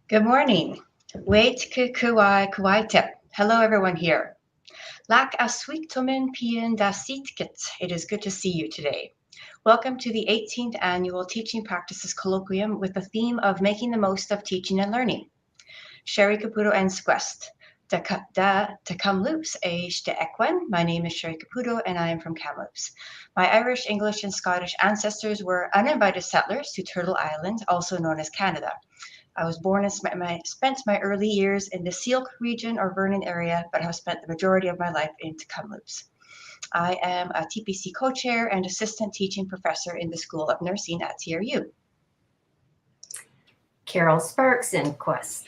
Good morning. Wait kukuai kuaite. Hello, everyone here. Lak aswiktomen pien da sitkit. It is good to see you today. Welcome to the 18th Annual Teaching Practices Colloquium with the theme of Making the Most of Teaching and Learning. Sherry Caputo and Squest. Da Kamloops age de Ekwen. My name is Sherry Caputo and I am from Kamloops. My Irish, English, and Scottish ancestors were uninvited settlers to Turtle Island, also known as Canada. I was born and spent my early years in the Sealk region or Vernon area, but have spent the majority of my life in Kamloops. I am a TPC co-chair and assistant teaching professor in the School of Nursing at TRU. Carol Sparks in Quest.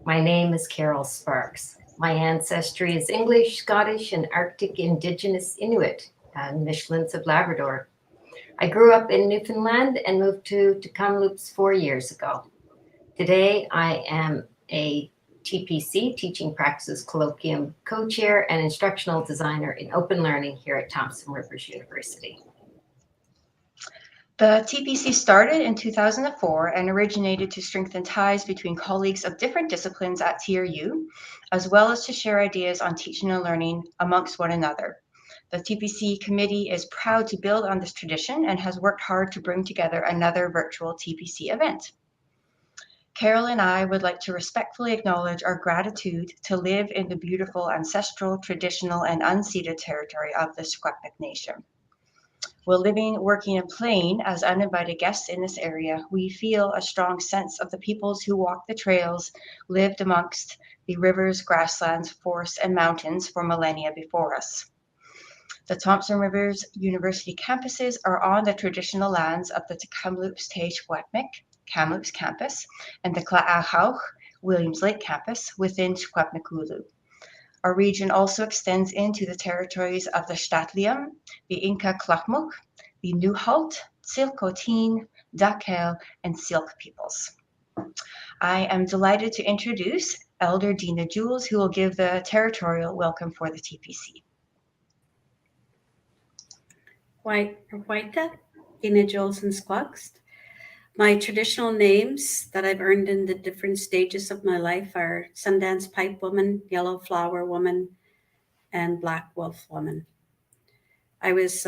My name is Carol Sparks. My ancestry is English, Scottish, and Arctic Indigenous Inuit and Michelins of Labrador. I grew up in Newfoundland and moved to Kamloops 4 years ago. Today, I am a TPC, Teaching Practices Colloquium co-chair and instructional designer in open learning here at Thompson Rivers University. The TPC started in 2004 and originated to strengthen ties between colleagues of different disciplines at TRU, as well as to share ideas on teaching and learning amongst one another. The TPC committee is proud to build on this tradition and has worked hard to bring together another virtual TPC event. Carol and I would like to respectfully acknowledge our gratitude to live in the beautiful ancestral, traditional, and unceded territory of the Secwepemc Nation. While living, working, and playing as uninvited guests in this area, we feel a strong sense of the peoples who walked the trails, lived amongst the rivers, grasslands, forests, and mountains for millennia before us. The Thompson Rivers University campuses are on the traditional lands of the Kamloops Secwepemc Kamloops campus and the Kla'ahauch Williams Lake campus within Secwepemcúlecw. Our region also extends into the territories of the St'át'imc, the Inca Klakmuk, the Nuxalk, Tsilhqot'in, Dakel, and Syilx peoples. I am delighted to introduce Elder Dina Jules, who will give the territorial welcome for the TPC. Waita, Dina Jules and Squaxt. My traditional names that I've earned in the different stages of my life are Sundance Pipe Woman, Yellow Flower Woman, and Black Wolf Woman. I was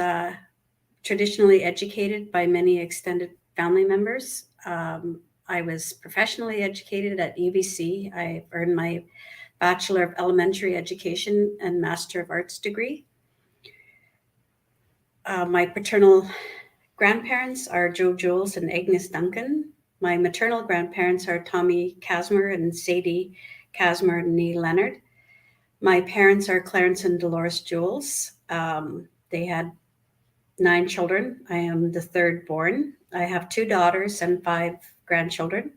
traditionally educated by many extended family members. I was professionally educated at UBC. I earned my Bachelor of Elementary Education and Master of Arts degree. My paternal grandparents are Joe Jules and Agnes Duncan. My maternal grandparents are Tommy Casmer and Sadie Casmer and Nee Leonard. My parents are Clarence and Dolores Jules. They had 9 children. I am the third born. I have 2 daughters and 5 grandchildren.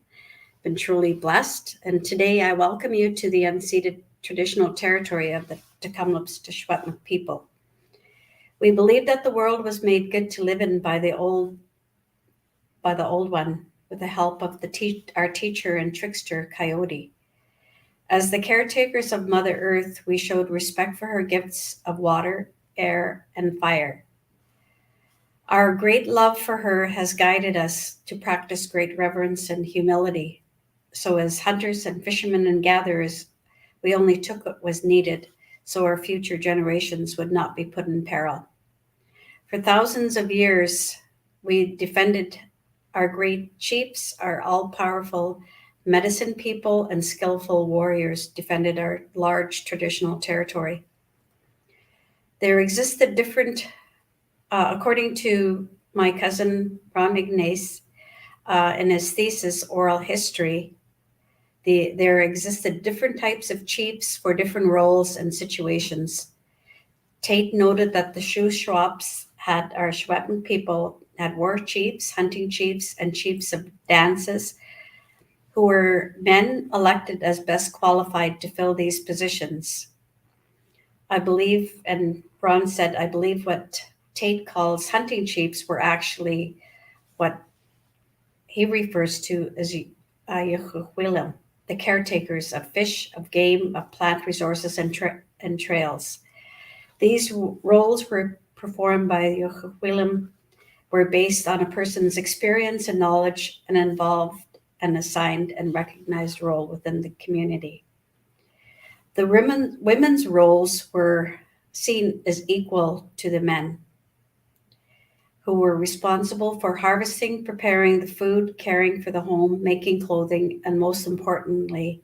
Been truly blessed. And today I welcome you to the unceded traditional territory of the Kamloops Secwepemc people. We believe that the world was made good to live in by the old one, with the help of our teacher and trickster, Coyote. As the caretakers of Mother Earth, we showed respect for her gifts of water, air, and fire. Our great love for her has guided us to practice great reverence and humility. So as hunters and fishermen and gatherers, we only took what was needed so our future generations would not be put in peril. For thousands of years, we defended our great chiefs, our all-powerful medicine people, and skillful warriors defended our large traditional territory. There existed according to my cousin Marianne Ignace, in his thesis, Oral History, there existed different types of chiefs for different roles and situations. Tate noted that the Shuswaps our Secwepemc people had war chiefs, hunting chiefs, and chiefs of dances, who were men elected as best qualified to fill these positions. I believe, and Ron said, I believe what Tate calls hunting chiefs were actually what he refers to as Yuhuwilim, the caretakers of fish, of game, of plant resources, and trails. These roles were performed by Yuhuwilim were based on a person's experience and knowledge and involved and assigned and recognized role within the community. The women's roles were seen as equal to the men, who were responsible for harvesting, preparing the food, caring for the home, making clothing, and most importantly,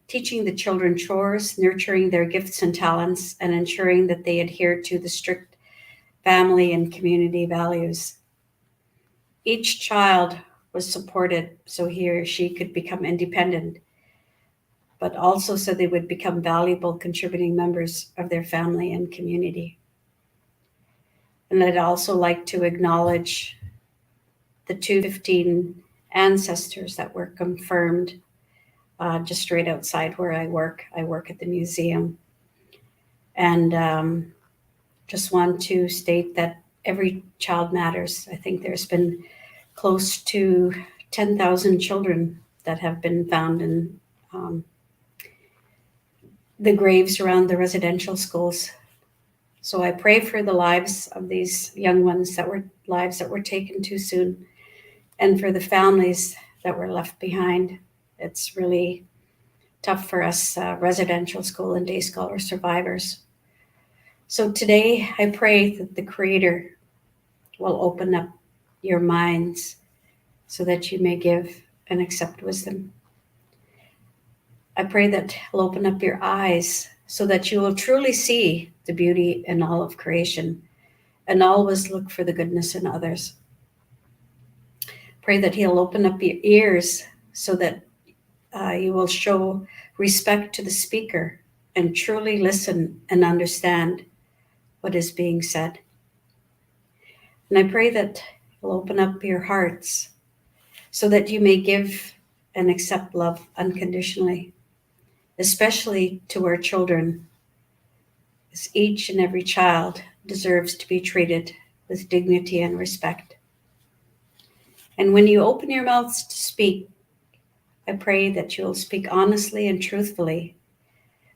teaching the children chores, nurturing their gifts and talents, and ensuring that they adhered to the strict family and community values. Each child was supported so he or she could become independent, but also so they would become valuable contributing members of their family and community. And I'd also like to acknowledge the 215 ancestors that were confirmed just straight outside where I work. I work at the museum. And just want to state that every child matters. I think there's been close to 10,000 children that have been found in the graves around the residential schools. So I pray for the lives of these young ones lives that were taken too soon, and for the families that were left behind. It's really tough for us residential school and day scholar survivors. So today I pray that the Creator will open up your minds so that you may give and accept wisdom. I pray that He'll open up your eyes so that you will truly see the beauty in all of creation and always look for the goodness in others. Pray that He'll open up your ears so that you will show respect to the speaker and truly listen and understand what is being said. And I pray that He'll open up your hearts so that you may give and accept love unconditionally, especially to our children, as each and every child deserves to be treated with dignity and respect. And when you open your mouths to speak, I pray that you'll speak honestly and truthfully,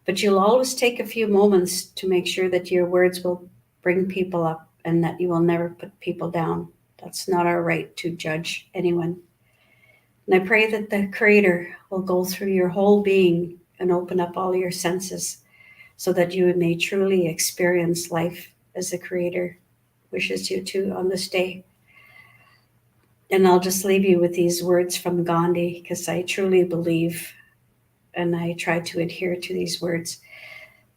but you'll always take a few moments to make sure that your words will bring people up and that you will never put people down. That's not our right to judge anyone. And I pray that the Creator will go through your whole being and open up all your senses so that you may truly experience life as the Creator wishes you to on this day. And I'll just leave you with these words from Gandhi, because I truly believe, and I try to adhere to these words,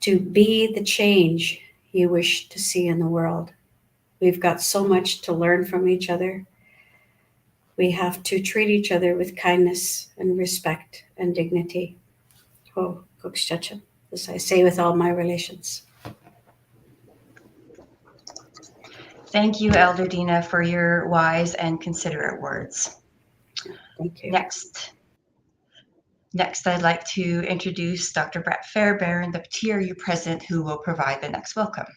to be the change you wish to see in the world. We've got so much to learn from each other. We have to treat each other with kindness and respect and dignity. Oh, Cookstacha, as I say with all my relations. Thank you, Elder Dina, for your wise and considerate words. Thank you. Next, I'd like to introduce Dr. Brett Fairbairn, the TRU president, who will provide the next welcome.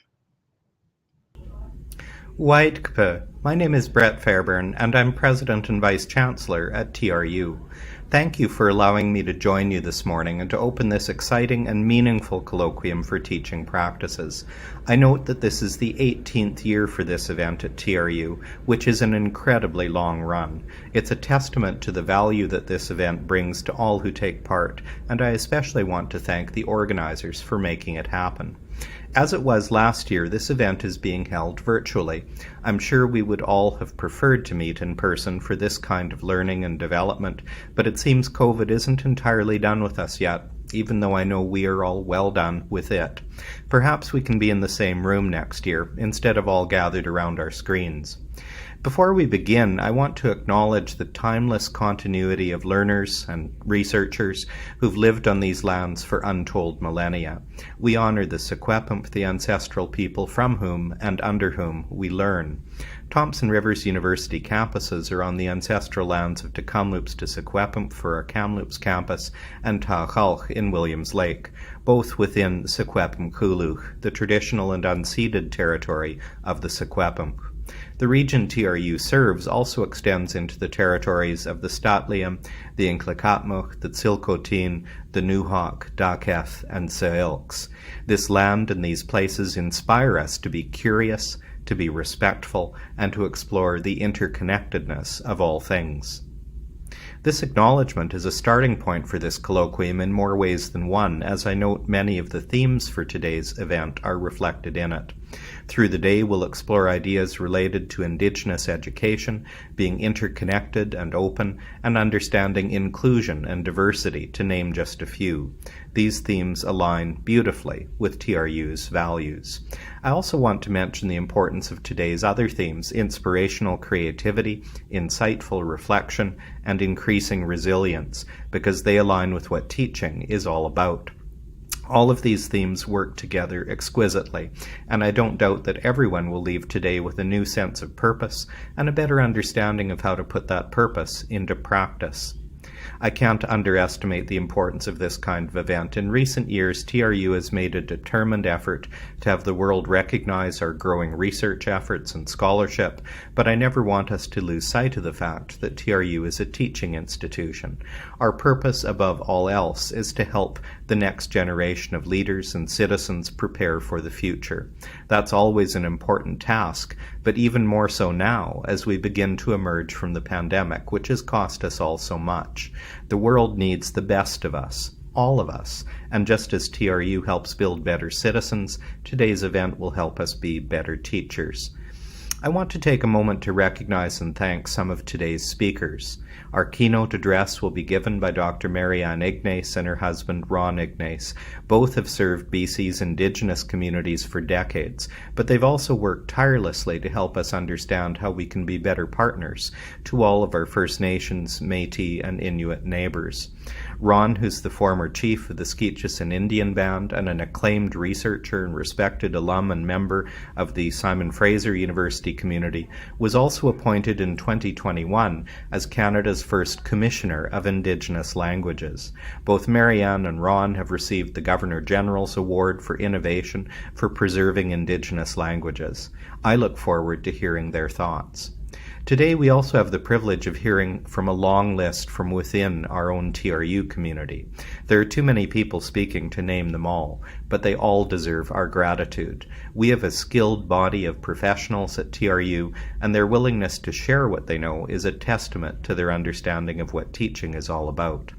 Waitkpa. My name is Brett Fairbairn, and I'm President and Vice Chancellor at TRU. Thank you for allowing me to join you this morning and to open this exciting and meaningful colloquium for teaching practices. I note that this is the 18th year for this event at TRU, which is an incredibly long run. It's a testament to the value that this event brings to all who take part, and I especially want to thank the organizers for making it happen. As it was last year, this event is being held virtually. I'm sure we would all have preferred to meet in person for this kind of learning and development, but it seems COVID isn't entirely done with us yet, even though I know we are all well done with it. Perhaps we can be in the same room next year, instead of all gathered around our screens. Before we begin, I want to acknowledge the timeless continuity of learners and researchers who've lived on these lands for untold millennia. We honor the Secwepemc, the ancestral people from whom and under whom we learn. Thompson Rivers University campuses are on the ancestral lands of Tecumloops to Secwepemc for our Kamloops campus and Taachalch in Williams Lake, both within Secwepemc-Coolooch, the traditional and unceded territory of the Secwepemc. The region TRU serves also extends into the territories of the Statliam, the Inklakatmuch, the Tsilcotin, the Nuhawk, Daketh, and Seilks. This land and these places inspire us to be curious, to be respectful, and to explore the interconnectedness of all things. This acknowledgement is a starting point for this colloquium in more ways than one, as I note many of the themes for today's event are reflected in it. Through the day, we'll explore ideas related to Indigenous education, being interconnected and open, and understanding inclusion and diversity, to name just a few. These themes align beautifully with TRU's values. I also want to mention the importance of today's other themes: inspirational creativity, insightful reflection, and increasing resilience, because they align with what teaching is all about. All of these themes work together exquisitely, and I don't doubt that everyone will leave today with a new sense of purpose and a better understanding of how to put that purpose into practice. I can't underestimate the importance of this kind of event. In recent years, TRU has made a determined effort to have the world recognize our growing research efforts and scholarship, but I never want us to lose sight of the fact that TRU is a teaching institution. Our purpose, above all else, is to help the next generation of leaders and citizens prepare for the future. That's always an important task, but even more so now as we begin to emerge from the pandemic, which has cost us all so much. The world needs the best of us, all of us, and just as TRU helps build better citizens, today's event will help us be better teachers. I want to take a moment to recognize and thank some of today's speakers. Our keynote address will be given by Dr. Marianne Ignace and her husband Ron Ignace. Both have served BC's Indigenous communities for decades, but they've also worked tirelessly to help us understand how we can be better partners to all of our First Nations, Métis, and Inuit neighbors. Ron, who's the former chief of the Skeetchison Indian Band and an acclaimed researcher and respected alum and member of the Simon Fraser University community, was also appointed in 2021 as Canada's first Commissioner of Indigenous Languages. Both Marianne and Ron have received the Governor-General's Award for Innovation for Preserving Indigenous Languages. I look forward to hearing their thoughts. Today we also have the privilege of hearing from a long list from within our own TRU community. There are too many people speaking to name them all, but they all deserve our gratitude. We have a skilled body of professionals at TRU, and their willingness to share what they know is a testament to their understanding of what teaching is all about.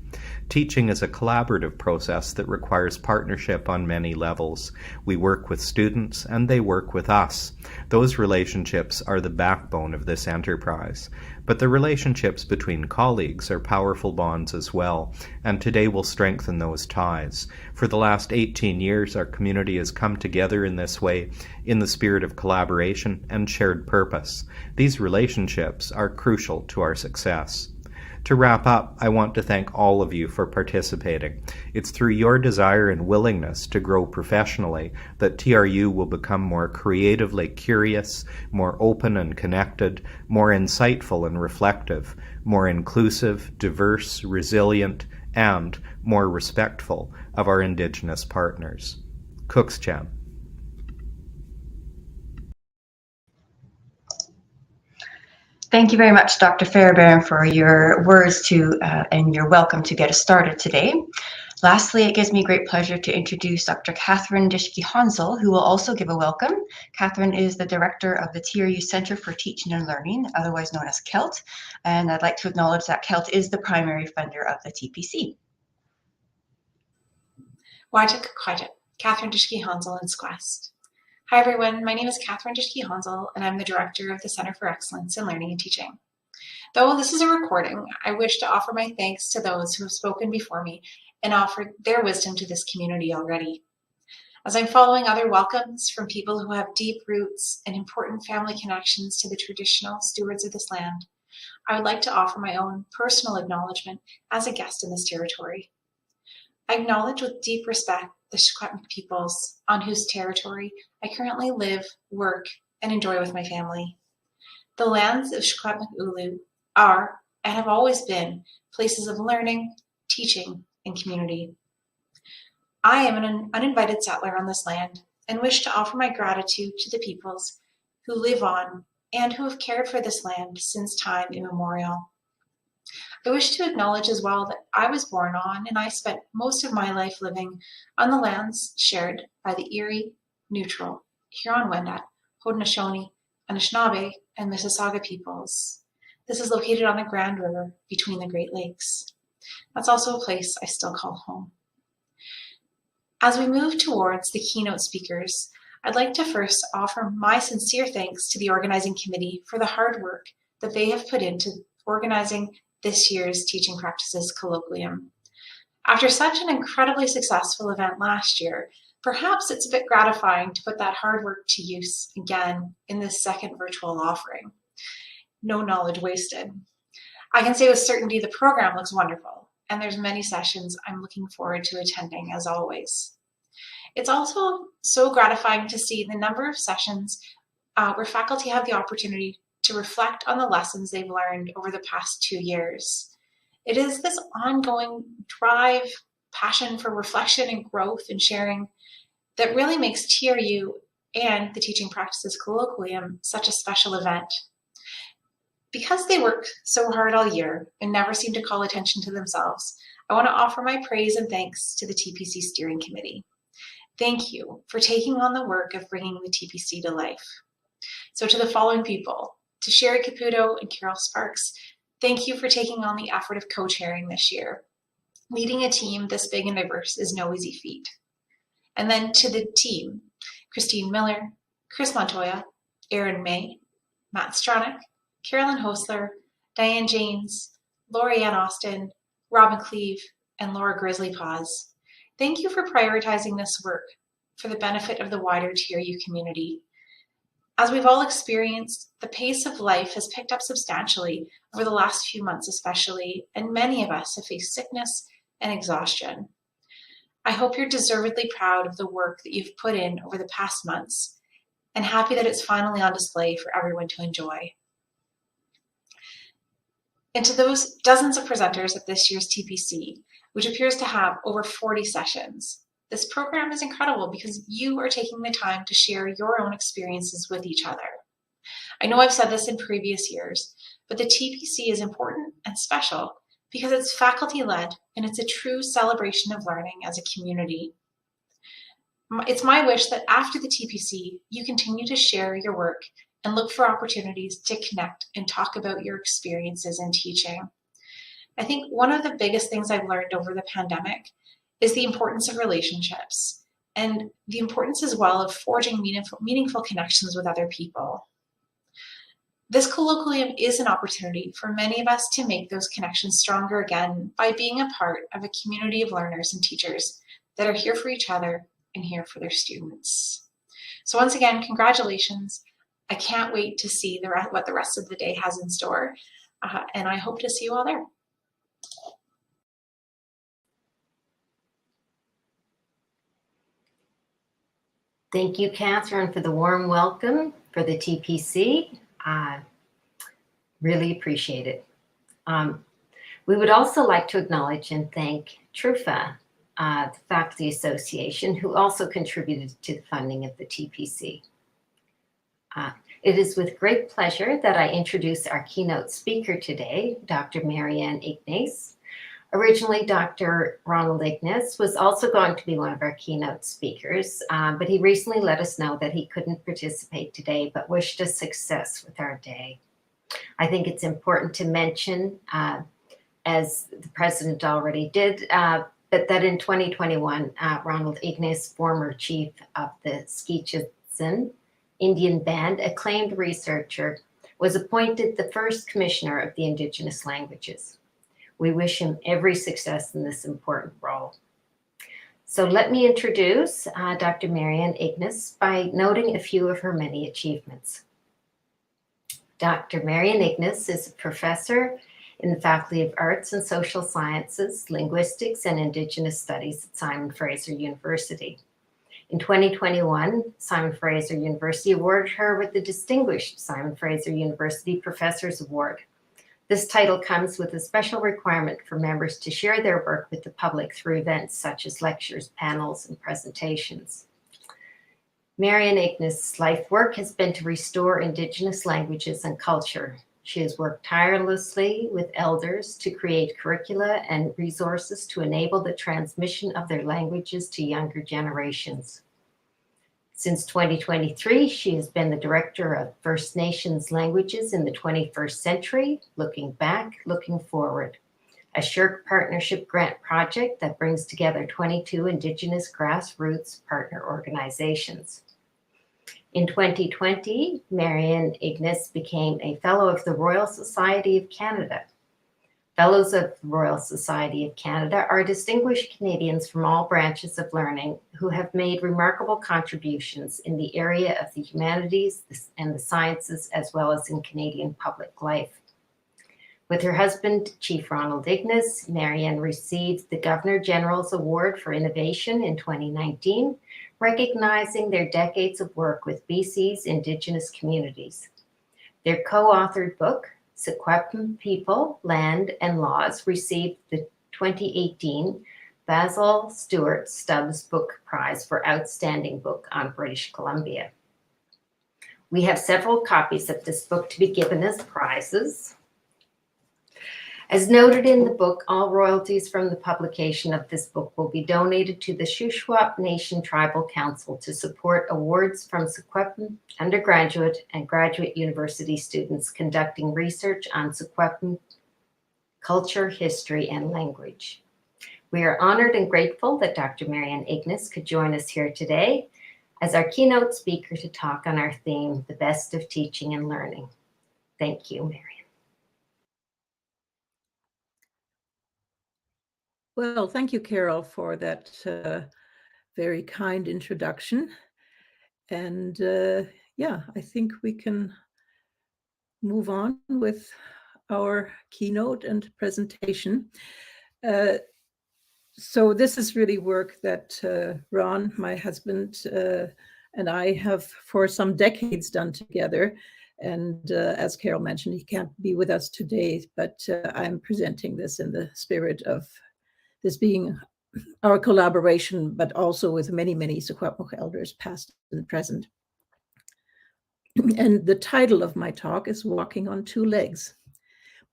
Teaching is a collaborative process that requires partnership on many levels. We work with students and they work with us. Those relationships are the backbone of this enterprise. But the relationships between colleagues are powerful bonds as well, and today will strengthen those ties. For the last 18 years, our community has come together in this way, in the spirit of collaboration and shared purpose. These relationships are crucial to our success. To wrap up, I want to thank all of you for participating. It's through your desire and willingness to grow professionally that TRU will become more creatively curious, more open and connected, more insightful and reflective, more inclusive, diverse, resilient, and more respectful of our Indigenous partners. Cookscham. Thank you very much, Dr. Fairbairn, for your words and your welcome to get us started today. Lastly, it gives me great pleasure to introduce Dr. Catherine Dishke-Hansel, who will also give a welcome. Catherine is the director of the TRU Center for Teaching and Learning, otherwise known as CELT, and I'd like to acknowledge that CELT is the primary funder of the TPC. Wajik Kwajik, Catherine Dishke-Hansel in Squest. Hi everyone, my name is Catherine Dishke-Hansel and I'm the Director of the Center for Excellence in Learning and Teaching. Though this is a recording, I wish to offer my thanks to those who have spoken before me and offered their wisdom to this community already. As I'm following other welcomes from people who have deep roots and important family connections to the traditional stewards of this land, I would like to offer my own personal acknowledgement as a guest in this territory. I acknowledge with deep respect the Secwepemc peoples on whose territory I currently live, work, and enjoy with my family. The lands of Secwepemc Ulu are and have always been places of learning, teaching, and community. I am an uninvited settler on this land and wish to offer my gratitude to the peoples who live on and who have cared for this land since time immemorial. I wish to acknowledge as well that I was born on and I spent most of my life living on the lands shared by the Erie, Neutral, Huron-Wendat, Haudenosaunee, Anishinaabe, and Mississauga peoples. This is located on the Grand River between the Great Lakes. That's also a place I still call home. As we move towards the keynote speakers, I'd like to first offer my sincere thanks to the organizing committee for the hard work that they have put into organizing this year's Teaching Practices Colloquium. After such an incredibly successful event last year, perhaps it's a bit gratifying to put that hard work to use again in this second virtual offering. No knowledge wasted. I can say with certainty the program looks wonderful, and there's many sessions I'm looking forward to attending as always. It's also so gratifying to see the number of sessions where faculty have the opportunity to reflect on the lessons they've learned over the past 2 years. It is this ongoing drive, passion for reflection and growth and sharing that really makes TRU and the Teaching Practices Colloquium such a special event. Because they work so hard all year and never seem to call attention to themselves, I want to offer my praise and thanks to the TPC Steering Committee. Thank you for taking on the work of bringing the TPC to life. So to the following people, to Sherry Caputo and Carol Sparks, thank you for taking on the effort of co-chairing this year. Leading a team this big and diverse is no easy feat. And then to the team, Christine Miller, Chris Montoya, Erin May, Matt Stronach, Carolyn Hostler, Diane Janes, Lori Ann Austin, Robin Cleve, and Laura Grizzly Paws. Thank you for prioritizing this work for the benefit of the wider TRU community. As we've all experienced, the pace of life has picked up substantially over the last few months especially, and many of us have faced sickness and exhaustion. I hope you're deservedly proud of the work that you've put in over the past months and happy that it's finally on display for everyone to enjoy. And to those dozens of presenters at this year's TPC, which appears to have over 40 sessions, this program is incredible because you are taking the time to share your own experiences with each other. I know I've said this in previous years, but the TPC is important and special because it's faculty-led and it's a true celebration of learning as a community. It's my wish that after the TPC, you continue to share your work and look for opportunities to connect and talk about your experiences in teaching. I think one of the biggest things I've learned over the pandemic is the importance of relationships and the importance as well of forging meaningful connections with other people. This colloquium is an opportunity for many of us to make those connections stronger again by being a part of a community of learners and teachers that are here for each other and here for their students. So once again, congratulations. I can't wait to see what the rest of the day has in store, and I hope to see you all there. Thank you, Catherine, for the warm welcome for the TPC. Really appreciate it. We would also like to acknowledge and thank TRUFA, the Faculty Association, who also contributed to the funding of the TPC. It is with great pleasure that I introduce our keynote speaker today, Dr. Marianne Ignace. Originally, Dr. Ronald Ignace was also going to be one of our keynote speakers, but he recently let us know that he couldn't participate today, but wished us success with our day. I think it's important to mention, as the president already did, but that in 2021, Ronald Ignace, former chief of the Skitchison Indian Band, acclaimed researcher, was appointed the first commissioner of the Indigenous languages. We wish him every success in this important role. So let me introduce Dr. Marianne Ignace by noting a few of her many achievements. Dr. Marianne Ignace is a professor in the Faculty of Arts and Social Sciences, Linguistics, and Indigenous Studies at Simon Fraser University. In 2021, Simon Fraser University awarded her with the Distinguished Simon Fraser University Professors Award. This title comes with a special requirement for members to share their work with the public through events such as lectures, panels, and presentations. Marianne Ignace's life work has been to restore Indigenous languages and culture. She has worked tirelessly with elders to create curricula and resources to enable the transmission of their languages to younger generations. Since 2023, she has been the Director of First Nations Languages in the 21st Century, Looking Back, Looking Forward, a SSHRC partnership grant project that brings together 22 Indigenous grassroots partner organizations. In 2020, Marianne Ignace became a Fellow of the Royal Society of Canada. Fellows of the Royal Society of Canada are distinguished Canadians from all branches of learning who have made remarkable contributions in the area of the humanities and the sciences, as well as in Canadian public life. With her husband, Chief Ronald Ignace, Marianne received the Governor-General's Award for Innovation in 2019, recognizing their decades of work with BC's Indigenous communities. Their co-authored book, Secwepemc People, Land and Laws, received the 2018 Basil Stewart Stubbs Book Prize for Outstanding Book on British Columbia. We have several copies of this book to be given as prizes. As noted in the book, all royalties from the publication of this book will be donated to the Shuswap Nation Tribal Council to support awards from Secwepemc undergraduate and graduate university students conducting research on Secwepemc culture, history, and language. We are honored and grateful that Dr. Marianne Ignace could join us here today as our keynote speaker to talk on our theme, The Best of Teaching and Learning. Thank you, Marianne. Well, thank you, Carol, for that very kind introduction. And yeah, I think we can move on with our keynote and presentation. So this is really work that Ron, my husband, and I have for some decades done together. And as Carol mentioned, he can't be with us today, but I'm presenting this in the spirit of this being our collaboration, but also with many, many Secwepemc elders, past and present. And the title of my talk is Walking on Two Legs,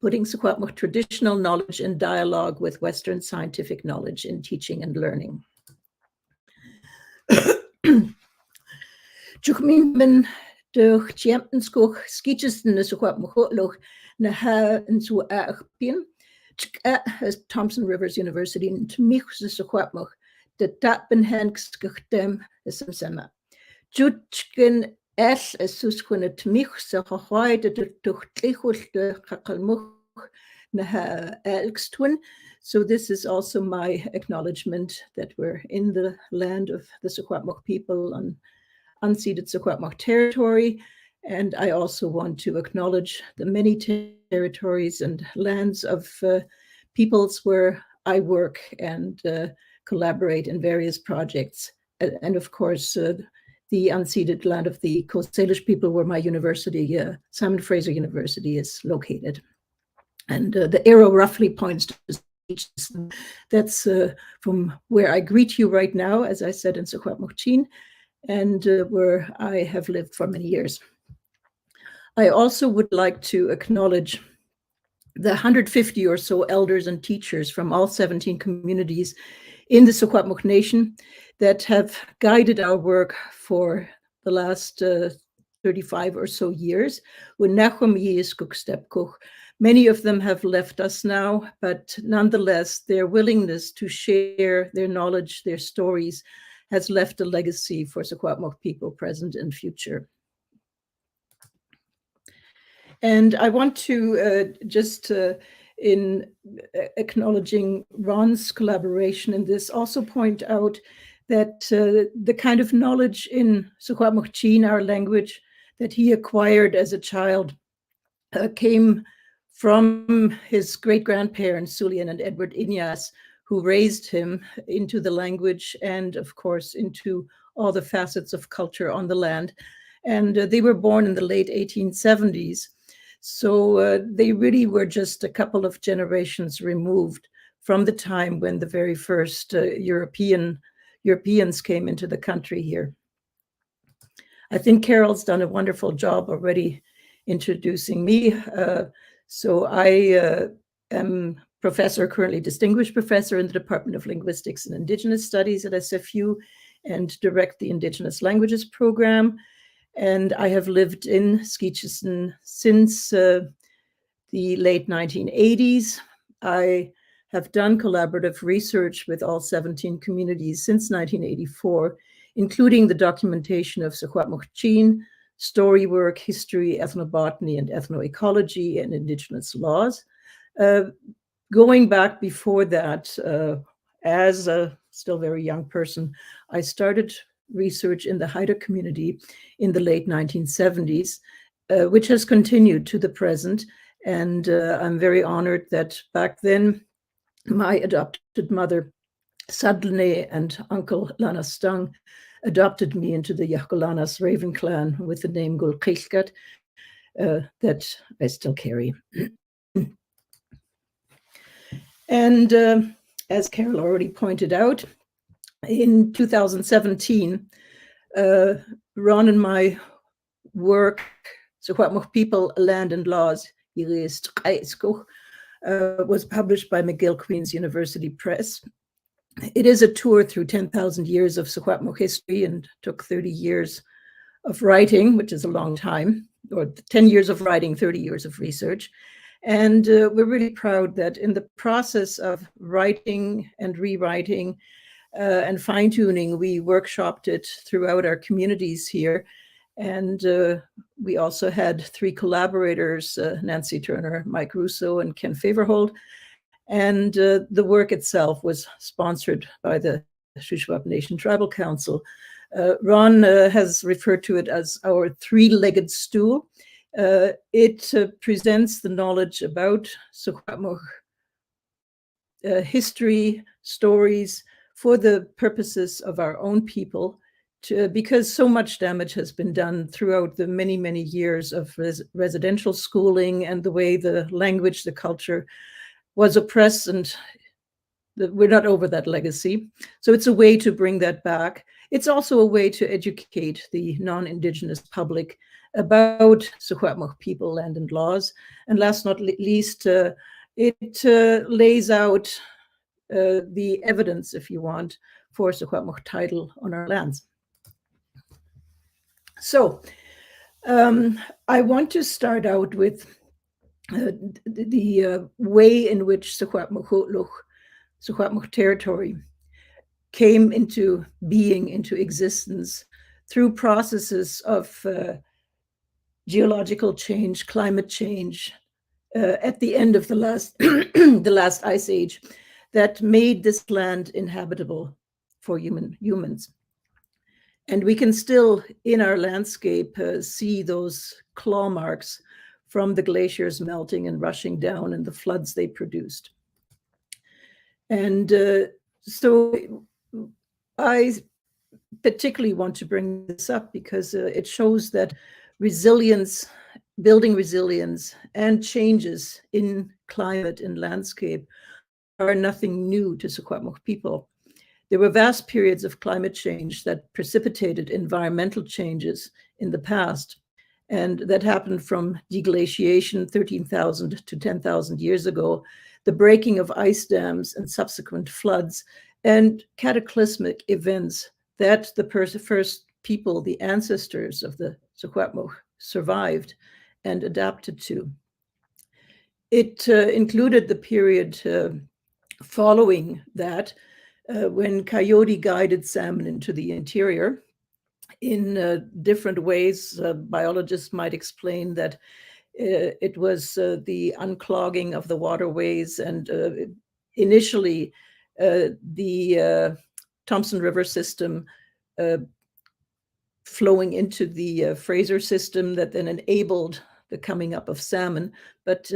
Putting Secwepemc Traditional Knowledge in Dialogue with Western Scientific Knowledge in Teaching and Learning. Chukmin durch Championscoch skitches in the Secwepemc na ha in so Pin. As Thompson Rivers University in Tmich the Secwepemc, the Tappen Hanks Gachtem is some sema. Jutkin S as Susquin at Tmich, so Hawaii, the Tuchlichus, the Kakalmuch, Naha Elkstwin. So this is also my acknowledgement that we're in the land of the Secwepemc people on unceded Secwepemc territory. And I also want to acknowledge the many territories and lands of peoples where I work and collaborate in various projects. And of course, the unceded land of the Coast Salish people where my university, Simon Fraser University, is located. And the arrow roughly points to the beach. That's from where I greet you right now, as I said, in Secwepemc, and where I have lived for many years. I also would like to acknowledge the 150 or so elders and teachers from all 17 communities in the Secwepemc Nation that have guided our work for the last 35 or so years. Many of them have left us now, but nonetheless, their willingness to share their knowledge, their stories, has left a legacy for Secwepemc people present and future. And I want to just in acknowledging Ron's collaboration in this, also point out that the kind of knowledge in Secwepemc, our language, that he acquired as a child came from his great-grandparents, Sulian and Edward Ignace, who raised him into the language and, of course, into all the facets of culture on the land. And they were born in the late 1870s. So they really were just a couple of generations removed from the time when the very first Europeans came into the country here. I think Carol's done a wonderful job already introducing me. So I am currently distinguished professor in the Department of Linguistics and Indigenous Studies at SFU, and direct the Indigenous Languages program. And I have lived in Skitchison since the late 1980s. I have done collaborative research with all 17 communities since 1984, including the documentation of Secwepemc, story work, history, ethnobotany, and ethnoecology, and Indigenous laws. Going back before that, as a still very young person, I started research in the Haida community in the late 1970s, which has continued to the present. And I'm very honored that back then, my adopted mother, Sadlene, and uncle Lana Stung adopted me into the Yahkolanas Raven clan with the name Gulkilkat that I still carry. And as Carol already pointed out, in 2017, Ron and my work, Secwepemc People, Land and Laws, was published by McGill Queen's University Press. It is a tour through 10,000 years of Secwepemc history and took 30 years of writing, which is a long time, or 10 years of writing, 30 years of research. And we're really proud that in the process of writing and rewriting and fine-tuning, we workshopped it throughout our communities here. And we also had 3 collaborators, Nancy Turner, Mike Russo, and Ken Favorhold. And the work itself was sponsored by the Shuswap Nation Tribal Council. Ron has referred to it as our 3-legged stool. It presents the knowledge about Secwepemc history, stories, for the purposes of our own people, because so much damage has been done throughout the many, many years of residential schooling and the way the language, the culture was oppressed, and we're not over that legacy. So it's a way to bring that back. It's also a way to educate the non-Indigenous public about Secwepemc people, land and laws. And last not least, it lays out the evidence, if you want, for Secwepemc title on our lands. So I want to start out with the way in which Secwepemc territory came into being, into existence through processes of geological change, climate change, at the end of the last, the last ice age, that made this land inhabitable for humans. And we can still, in our landscape, see those claw marks from the glaciers melting and rushing down and the floods they produced. And so I particularly want to bring this up because it shows that resilience, building resilience, and changes in climate and landscape are nothing new to Secwepemc people. There were vast periods of climate change that precipitated environmental changes in the past, and that happened from deglaciation 13,000 to 10,000 years ago, the breaking of ice dams and subsequent floods, and cataclysmic events that the first people, the ancestors of the Secwepemc, survived and adapted to. It included the period following that, when coyote guided salmon into the interior in different ways. Biologists might explain that it was the unclogging of the waterways, and initially the Thompson River system flowing into the Fraser system that then enabled the coming up of salmon. But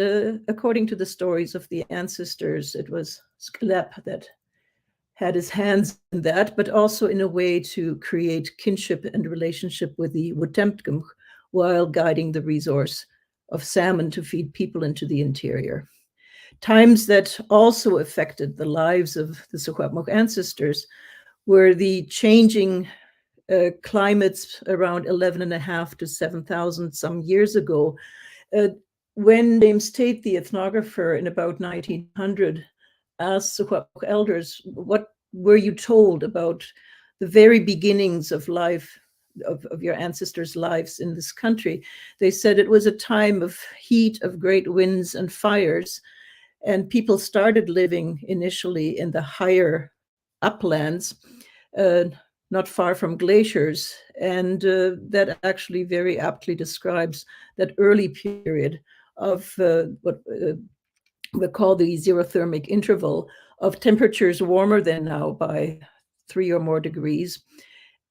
according to the stories of the ancestors, it was Sklep that had his hands in that, but also in a way to create kinship and relationship with the Wutemtgumch while guiding the resource of salmon to feed people into the interior. Times that also affected the lives of the Secwepemc ancestors were the changing climates around 11.5 to 7,000 some years ago. When James Tate, the ethnographer, in about 1900, asked Secwepemc elders, what were you told about the very beginnings of life, of your ancestors' lives in this country. They said it was a time of heat, of great winds and fires, and people started living initially in the higher uplands, not far from glaciers, and that actually very aptly describes that early period of what we call the xerothermic interval, of temperatures warmer than now by 3 or more degrees,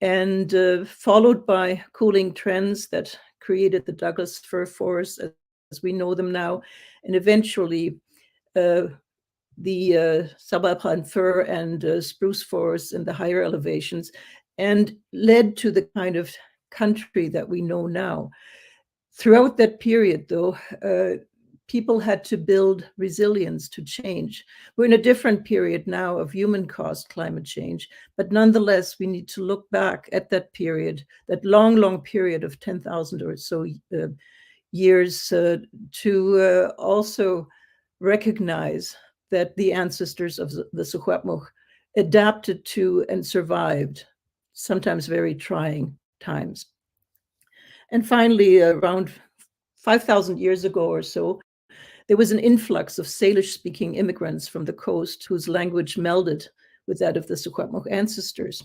and followed by cooling trends that created the Douglas fir forests as we know them now, and eventually the subalpine fir and spruce forests in the higher elevations, and led to the kind of country that we know now. Throughout that period, though, people had to build resilience to change. We're in a different period now of human-caused climate change, but nonetheless, we need to look back at that period, that long, long period of 10,000 or so years, to also recognize that the ancestors of the Secwepemc adapted to and survived sometimes very trying times. And finally, around 5,000 years ago or so, there was an influx of Salish-speaking immigrants from the coast whose language melded with that of the Secwepemc ancestors.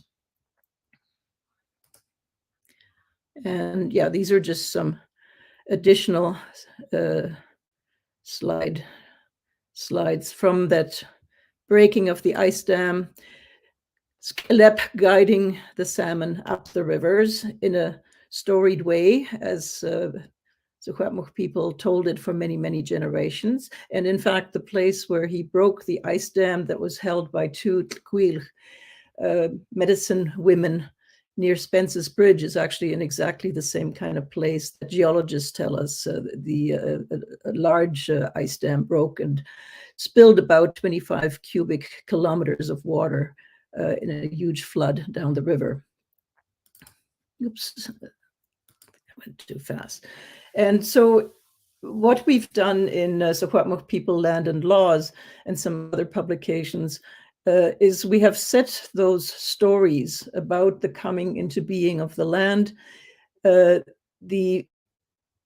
And yeah, these are just some additional slides from that breaking of the ice dam, Skelep guiding the salmon up the rivers in a storied way, as Secwepemc people told it for many, many generations. And in fact, the place where he broke the ice dam that was held by two Tquil medicine women near Spence's Bridge is actually in exactly the same kind of place that geologists tell us a large ice dam broke and spilled about 25 cubic kilometers of water in a huge flood down the river. Oops, I went too fast. And so what we've done in Secwepemc People, Land and Laws and some other publications is we have set those stories about the coming into being of the land, the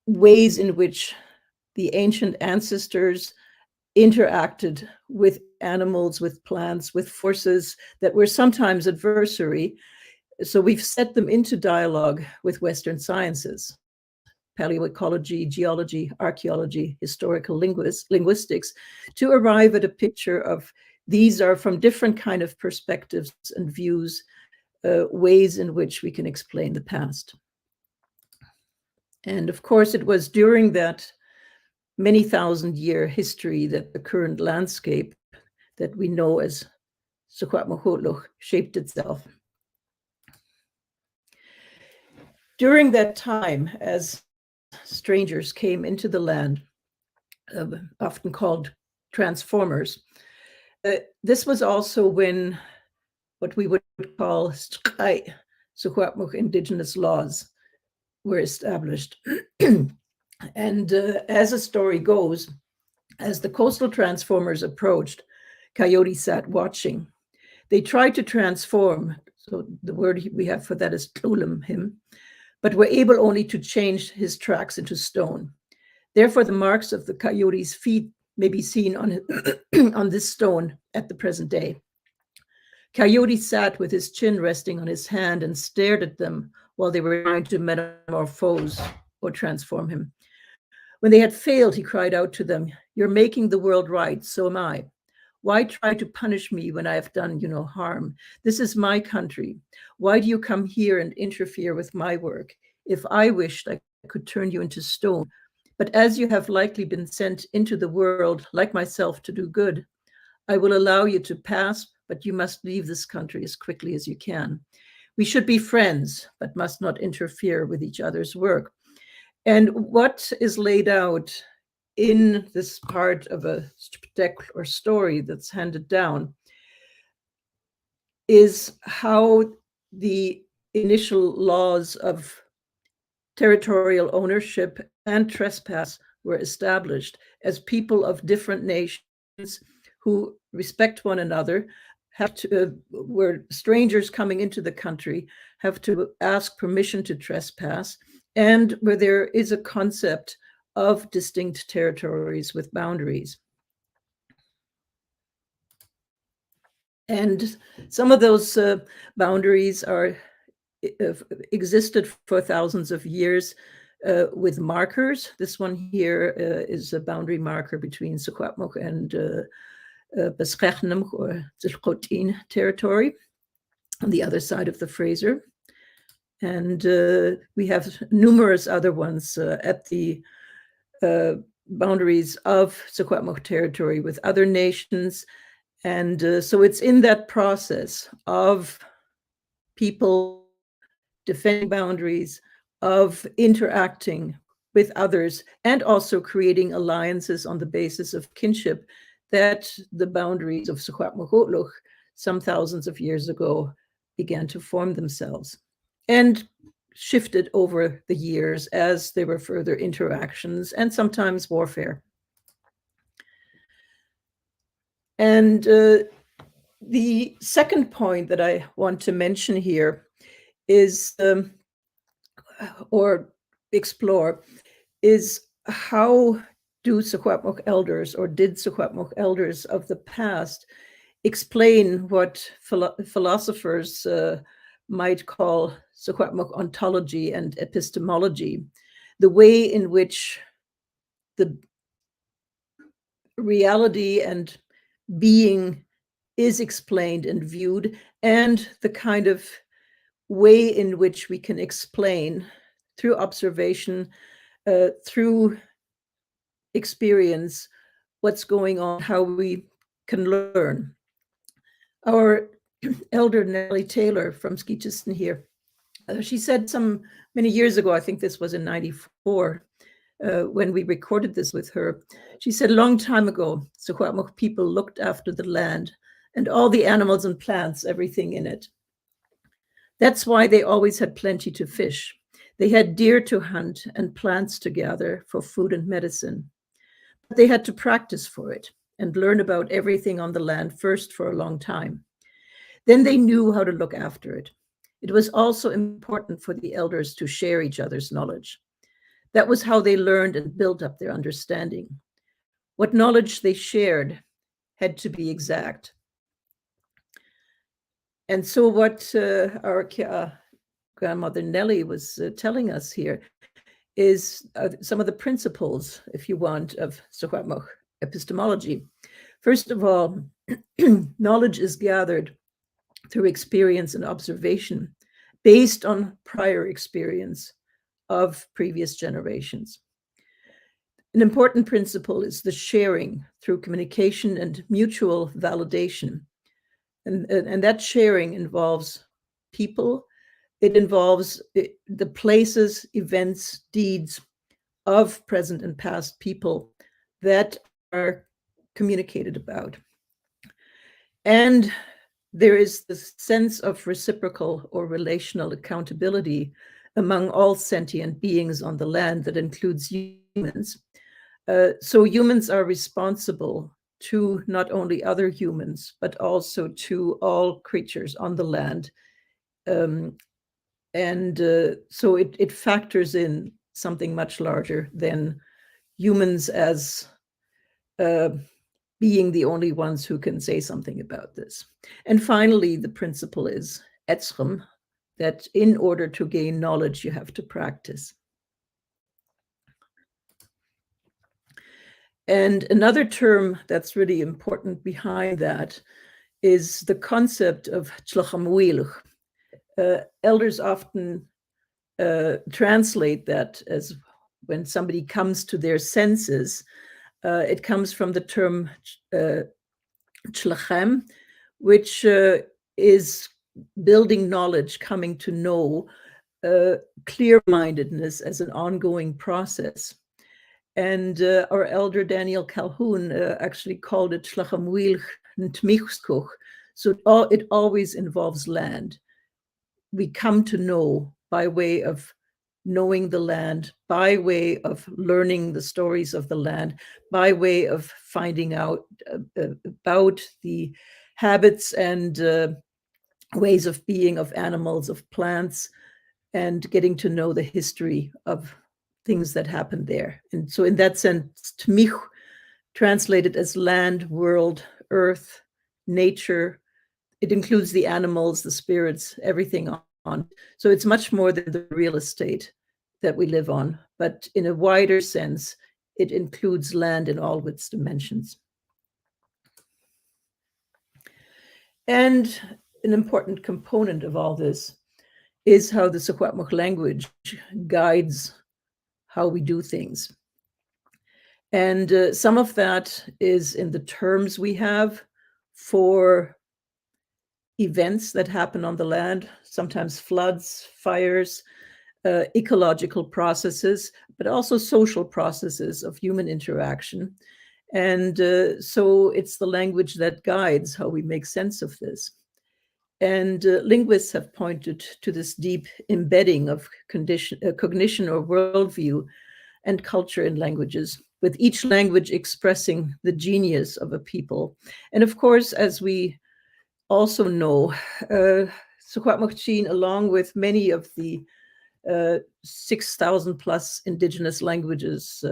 ways in which the ancient ancestors interacted with animals, with plants, with forces that were sometimes adversary. So we've set them into dialogue with Western sciences, paleoecology, geology, archaeology, historical linguistics, to arrive at a picture of these are from different kind of perspectives and views, ways in which we can explain the past. And of course, it was during that many thousand-year history that the current landscape that we know as Secwepemc shaped itself. During that time, as strangers came into the land, often called transformers, this was also when what we would call Secwepemc indigenous laws were established. And as the story goes, as the coastal transformers approached, Coyote sat watching. They tried to transform, so the word we have for that is tlulim him, but were able only to change his tracks into stone. Therefore, the marks of the coyote's feet may be seen on, on this stone at the present day. Coyote sat with his chin resting on his hand and stared at them while they were trying to metamorphose or transform him. When they had failed, he cried out to them, "You're making the world right, so am I. Why try to punish me when I have done you no harm? This is my country. Why do you come here and interfere with my work? If I wished, I could turn you into stone. But as you have likely been sent into the world, like myself, to do good, I will allow you to pass, but you must leave this country as quickly as you can. We should be friends, but must not interfere with each other's work." And what is laid out in this part of a deck or story that's handed down is how the initial laws of territorial ownership and trespass were established as people of different nations who respect one another, where strangers coming into the country have to ask permission to trespass, and where there is a concept of distinct territories with boundaries. And some of those boundaries existed for thousands of years with markers. This one here is a boundary marker between Secwepemc and Besrechnum or Zilchotin territory on the other side of the Fraser. And we have numerous other ones at the boundaries of Secwepemc territory with other nations. And so it's in that process of people defending boundaries, of interacting with others, and also creating alliances on the basis of kinship, that the boundaries of Secwepemc some thousands of years ago began to form themselves and shifted over the years as there were further interactions and sometimes warfare. And the second point that I want to mention here is, or explore, is how do Secwepemc elders, or did Secwepemc elders of the past explain what philosophers might call Secwepemc ontology and epistemology, the way in which the reality and being is explained and viewed, and the kind of way in which we can explain through observation, through experience, what's going on, how we can learn. Our elder Nellie Taylor from Skeetcheston here, she said many years ago, I think this was in '94, when we recorded this with her, she said, a long time ago, Secwepemc people looked after the land and all the animals and plants, everything in it. That's why they always had plenty to fish. They had deer to hunt and plants to gather for food and medicine. But they had to practice for it and learn about everything on the land first for a long time. Then they knew how to look after it. It was also important for the elders to share each other's knowledge. That was how they learned and built up their understanding. What knowledge they shared had to be exact. And so what our grandmother Nellie was telling us here is some of the principles, if you want, of Secwepemc epistemology. First of all, knowledge is gathered through experience and observation based on prior experience of previous generations. An important principle is the sharing through communication and mutual validation. And that sharing involves people. It involves the places, events, deeds of present and past people that are communicated about. And there is this sense of reciprocal or relational accountability among all sentient beings on the land that includes humans. So humans are responsible to not only other humans, but also to all creatures on the land. So it factors in something much larger than humans as being the only ones who can say something about this. And finally, the principle is etzchem, that in order to gain knowledge, you have to practice. And another term that's really important behind that is the concept of tlchamuilch. Elders often translate that as when somebody comes to their senses. It comes from the term tlachem, which is building knowledge, coming to know, clear-mindedness as an ongoing process. And our elder Daniel Calhoun actually called it tlchamuilch ntmichskuch. So it always involves land. We come to know by way of knowing the land, by way of learning the stories of the land, by way of finding out about the habits and ways of being of animals, of plants, and getting to know the history of things that happened there. And so in that sense, Tmich, translated as land, world, earth, nature, it includes the animals, the spirits, everything on. So it's much more than the real estate that we live on, but in a wider sense, it includes land in all of its dimensions. And an important component of all this is how the Secwepemc language guides how we do things. And some of that is in the terms we have for events that happen on the land, sometimes floods, fires, ecological processes, but also social processes of human interaction. And so it's the language that guides how we make sense of this. And linguists have pointed to this deep embedding of cognition or worldview and culture in languages, with each language expressing the genius of a people. And of course, as we also know, Secwepemc, along with many of the 6,000 plus indigenous languages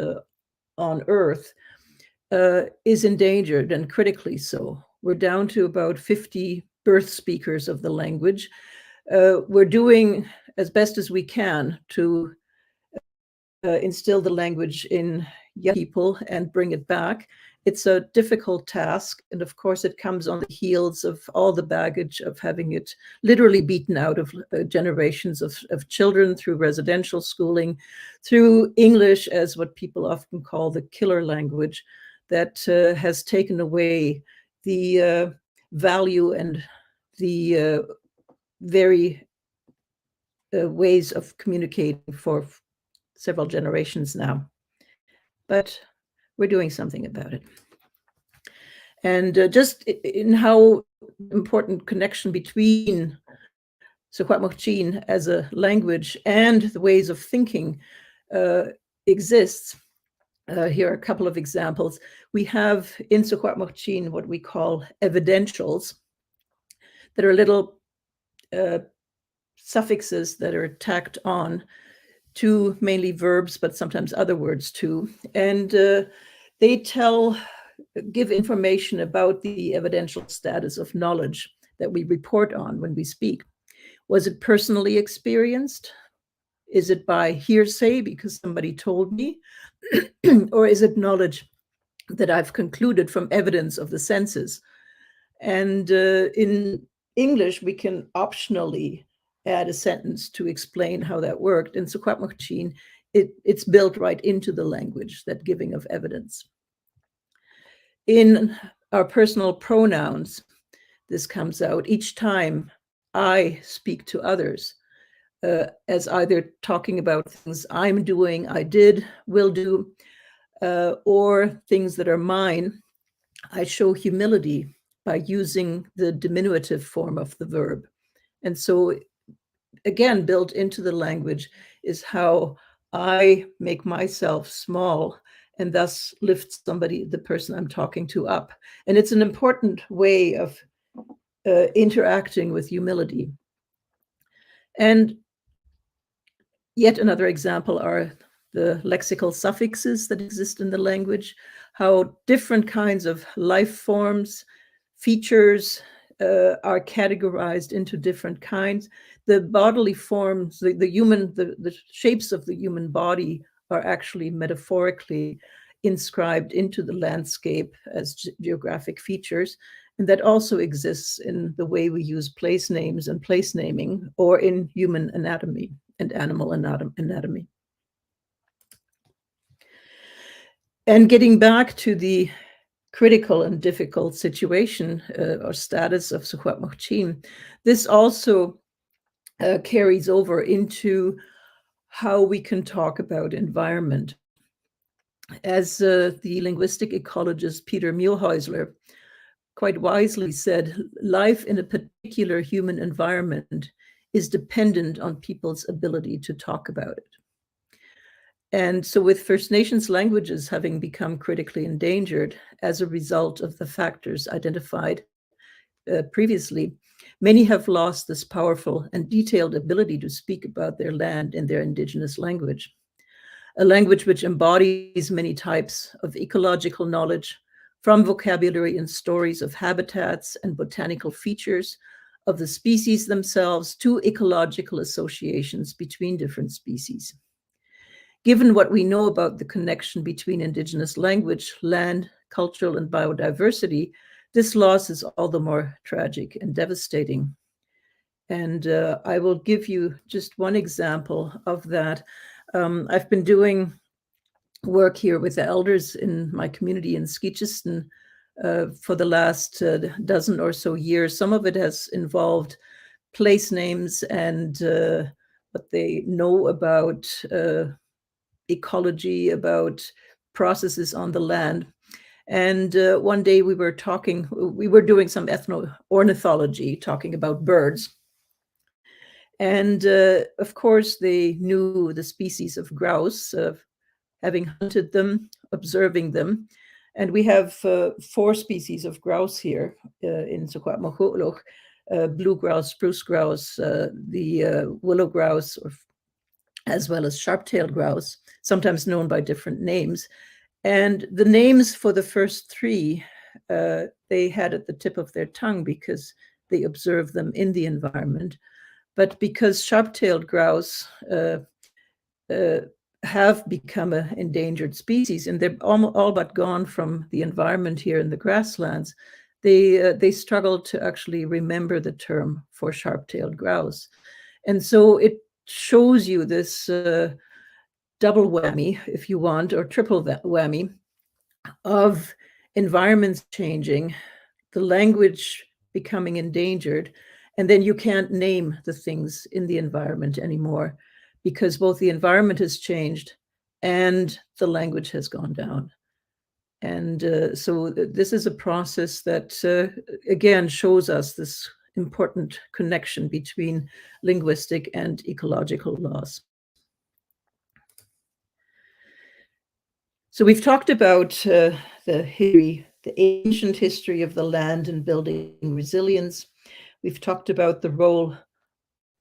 on Earth, is endangered, and critically so. We're down to about 50 birth speakers of the language. We're doing as best as we can to instill the language in young people and bring it back. It's a difficult task, and of course it comes on the heels of all the baggage of having it literally beaten out of generations of children through residential schooling, through English as what people often call the killer language that has taken away the value and the very ways of communicating for several generations now. But we're doing something about it. And just in how important connection between Secwepemc as a language and the ways of thinking exists, here are a couple of examples. We have in Secwepemc what we call evidentials that are little suffixes that are tacked on to mainly verbs, but sometimes other words too. And they give information about the evidential status of knowledge that we report on when we speak. Was it personally experienced? Is it by hearsay because somebody told me? Or is it knowledge that I've concluded from evidence of the senses? And in English, we can optionally add a sentence to explain how that worked. In Secwepemc, it's built right into the language, that giving of evidence. In our personal pronouns, this comes out each time I speak to others as either talking about things I'm doing, I did, will do, or things that are mine. I show humility by using the diminutive form of the verb. And so again, built into the language is how I make myself small and thus lift the person I'm talking to, up. And it's an important way of interacting with humility. And yet another example are the lexical suffixes that exist in the language, how different kinds of life forms, features are categorized into different kinds. The bodily forms, the shapes of the human body are actually metaphorically inscribed into the landscape as geographic features. And that also exists in the way we use place names and place naming, or in human anatomy and animal anatomy. And getting back to the critical and difficult situation or status of Secwepemc, this also carries over into how we can talk about environment. As the linguistic ecologist Peter Muehlhäusler quite wisely said, life in a particular human environment is dependent on people's ability to talk about it. And so with First Nations languages having become critically endangered as a result of the factors identified previously, many have lost this powerful and detailed ability to speak about their land in their indigenous language, a language which embodies many types of ecological knowledge, from vocabulary and stories of habitats and botanical features of the species themselves to ecological associations between different species. Given what we know about the connection between indigenous language, land, cultural, and biodiversity, this loss is all the more tragic and devastating. And I will give you just one example of that. I've been doing work here with the elders in my community in Skitcheston for the last dozen or so years. Some of it has involved place names and what they know about ecology, about processes on the land. And one day we were doing some ethno-ornithology, talking about birds. And of course, they knew the species of grouse, having hunted them, observing them. And we have 4 species of grouse here in Secwepemc, blue grouse, spruce grouse, the willow grouse, as well as sharp-tailed grouse, sometimes known by different names. And the names for the first 3, they had at the tip of their tongue because they observed them in the environment. But because sharp-tailed grouse have become an endangered species, and they're all but gone from the environment here in the grasslands, they struggle to actually remember the term for sharp-tailed grouse. And so it shows you this double whammy, if you want, or triple whammy of environments changing, the language becoming endangered, and then you can't name the things in the environment anymore because both the environment has changed and the language has gone down. And so this is a process that, again, shows us this important connection between linguistic and ecological loss. So we've talked about the ancient history of the land and building resilience. We've talked about the role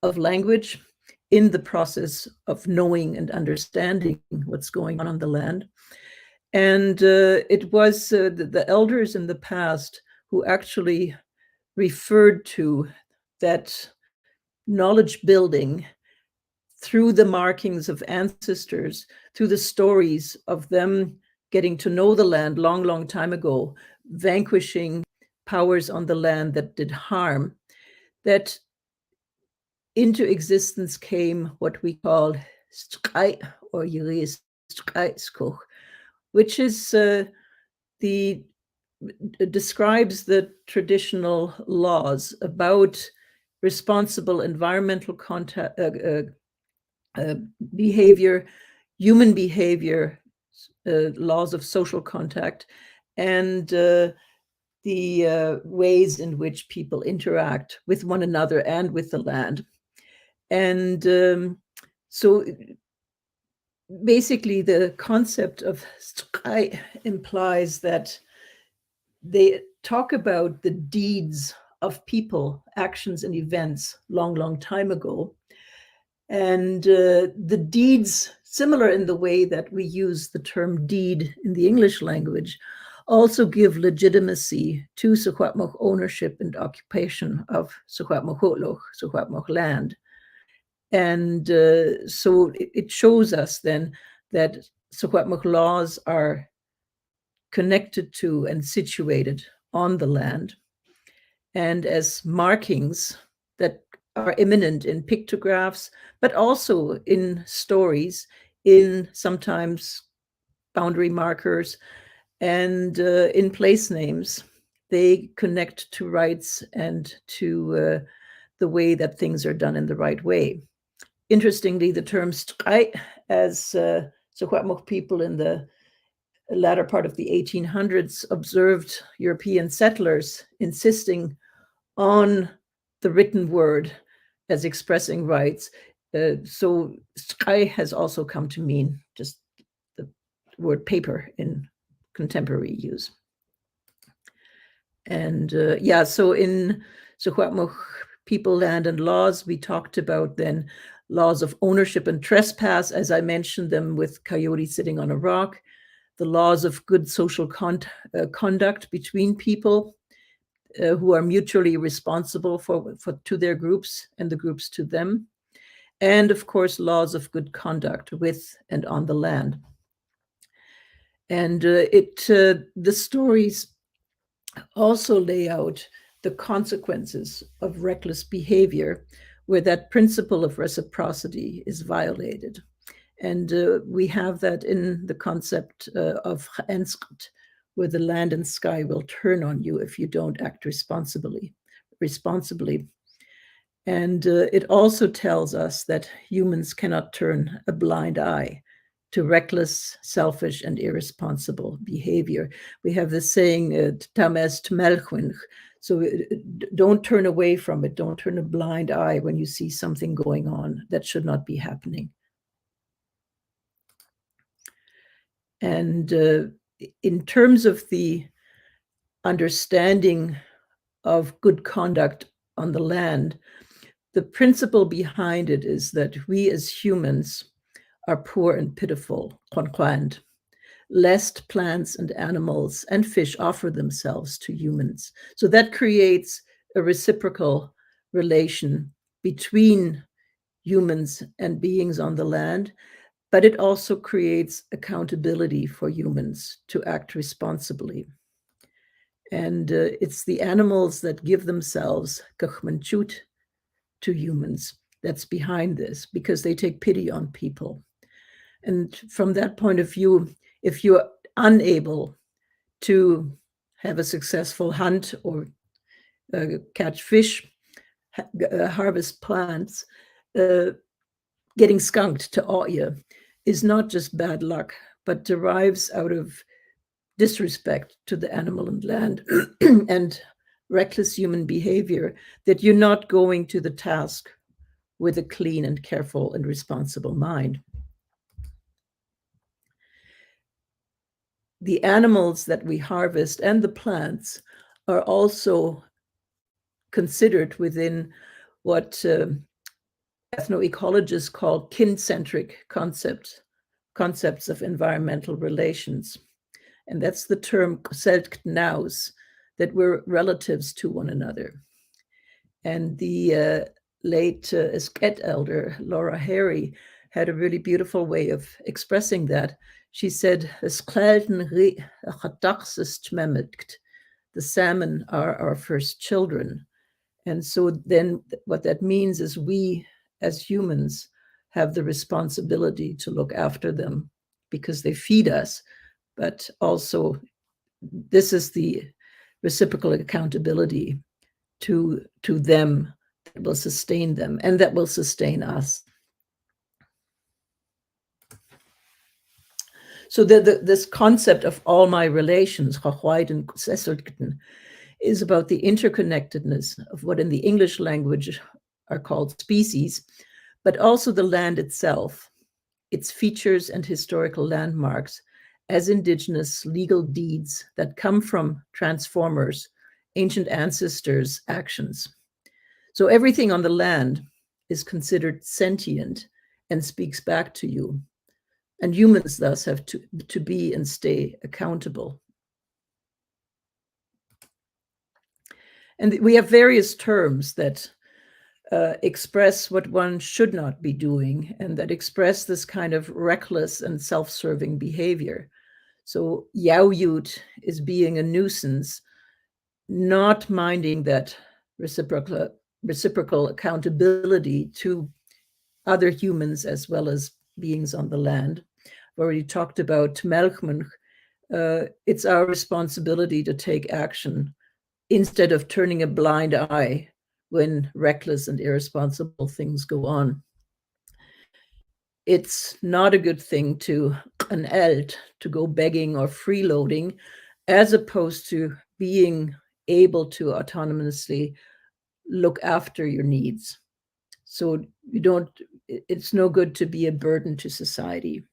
of language in the process of knowing and understanding what's going on the land. And it was the elders in the past who actually referred to that knowledge building through the markings of ancestors, through the stories of them getting to know the land long, long time ago, vanquishing powers on the land that did harm, that into existence came what we call streit or Juris streitskuch, which is describes the traditional laws about responsible environmental behavior, human behavior, laws of social contact, and the ways in which people interact with one another and with the land. And so basically the concept of streit implies that they talk about the deeds of people, actions and events long, long time ago. And the deeds, similar in the way that we use the term deed in the English language, also give legitimacy to Secwepemc ownership and occupation of Secwepemc land. And so it shows us then that Secwepemc laws are connected to and situated on the land, and as markings that are imminent in pictographs, but also in stories, in sometimes boundary markers, and in place names. They connect to rights and to the way that things are done in the right way. Interestingly, the term streit, as Secwepemc people in the latter part of the 1800s observed European settlers insisting on the written word as expressing rights. So streit has also come to mean just the word paper in contemporary use. And so in Secwepemc People, Land, and Laws, we talked about then laws of ownership and trespass, as I mentioned them with Coyote sitting on a rock, the laws of good social conduct between people who are mutually responsible to their groups and the groups to them, and of course, laws of good conduct with and on the land. And the stories also lay out the consequences of reckless behavior where that principle of reciprocity is violated. And we have that in the concept of Ha'enscht, where the land and sky will turn on you if you don't act responsibly. And it also tells us that humans cannot turn a blind eye to reckless, selfish, and irresponsible behavior. We have this saying, tames tmelchwinch, so don't turn away from it. Don't turn a blind eye when you see something going on that should not be happening. And in terms of the understanding of good conduct on the land, the principle behind it is that we as humans are poor and pitiful, lest plants and animals and fish offer themselves to humans. So that creates a reciprocal relation between humans and beings on the land, but it also creates accountability for humans to act responsibly. And it's the animals that give themselves kachmanchut to humans that's behind this, because they take pity on people. And from that point of view, if you're unable to have a successful hunt or catch fish, harvest plants, getting skunked to awe you is not just bad luck, but derives out of disrespect to the animal and land and reckless human behavior, that you're not going to the task with a clean and careful and responsible mind. The animals that we harvest and the plants are also considered within what ethnoecologists call kin-centric concepts of environmental relations. And that's the term Geselchtnaus, that we're relatives to one another. And the late Esket elder, Laura Harry, had a really beautiful way of expressing that. She said, the salmon are our first children. And so then what that means is we, as humans, have the responsibility to look after them because they feed us, but also this is the reciprocal accountability to them that will sustain them and that will sustain us. So this concept of all my relations, is about the interconnectedness of what in the English language are called species, but also the land itself, its features and historical landmarks as indigenous legal deeds that come from transformers, ancient ancestors' actions. So everything on the land is considered sentient and speaks back to you. And humans thus have to be and stay accountable. And we have various terms that express what one should not be doing and that express this kind of reckless and self-serving behavior. So yaoyut is being a nuisance, not minding that reciprocal accountability to other humans as well as beings on the land. I've already talked about Melchman. It's our responsibility to take action instead of turning a blind eye when reckless and irresponsible things go on. It's not a good thing to go begging or freeloading, as opposed to being able to autonomously look after your needs. So it's no good to be a burden to society.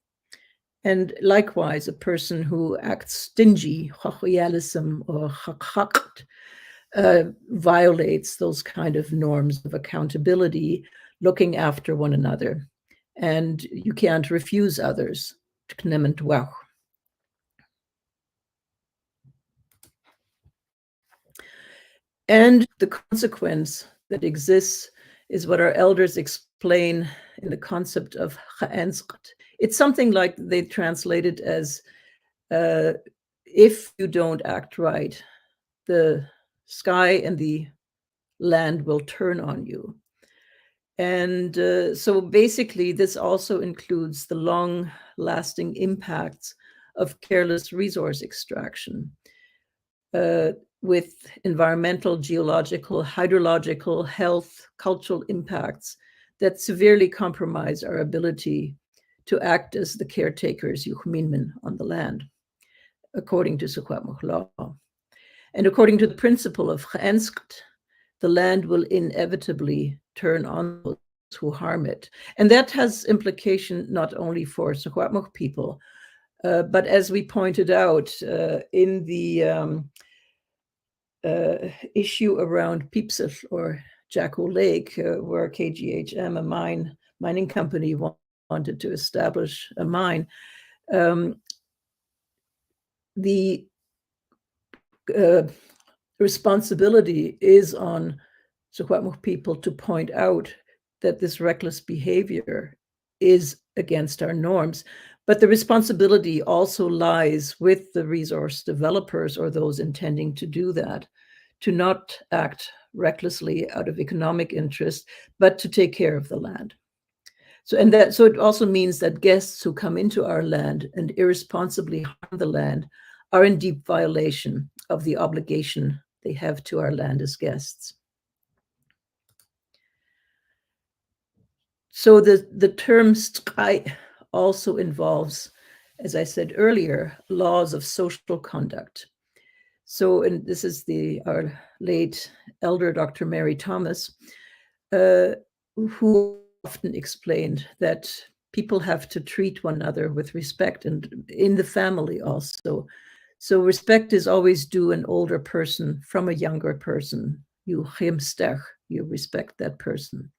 And likewise, a person who acts stingy, or violates those kind of norms of accountability, looking after one another. And you can't refuse others. And the consequence that exists is what our elders explain in the concept of geënscht. It's something like they translate it as if you don't act right, the sky and the land will turn on you. And so basically, this also includes the long-lasting impacts of careless resource extraction with environmental, geological, hydrological, health, cultural impacts that severely compromise our ability to act as the caretakers, Yuchminmin, on the land, according to Secwepemc law. And according to the principle of geënscht, the land will inevitably turn on those who harm it. And that has implication not only for Secwepemc people, but as we pointed out in the issue around Piepsel or Jacko Lake, where KGHM, a mining company, wanted to establish a mine, the responsibility is on Secwepemc people to point out that this reckless behavior is against our norms. But the responsibility also lies with the resource developers or those intending to do that, to not act recklessly out of economic interest, but to take care of the land. So it also means that guests who come into our land and irresponsibly harm the land are in deep violation of the obligation they have to our land as guests. So the term strijd also involves, as I said earlier, laws of social conduct. So, and this is our late elder, Dr. Mary Thomas, who often explained that people have to treat one another with respect, and in the family also. So respect is always due an older person from a younger person. You respect that person.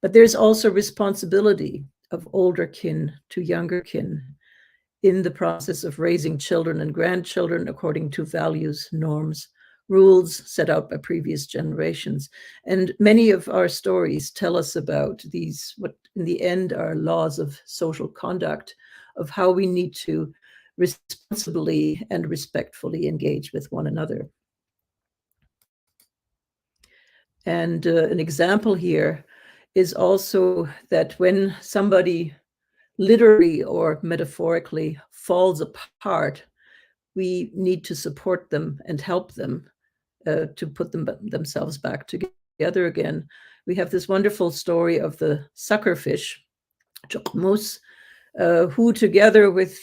But there's also responsibility of older kin to younger kin in the process of raising children and grandchildren according to values, norms, rules set out by previous generations. And many of our stories tell us about these, what in the end are laws of social conduct, of how we need to responsibly and respectfully engage with one another. And an example here is also that when somebody literally or metaphorically falls apart, we need to support them and help them to put themselves back together again. We have this wonderful story of the suckerfish, who together with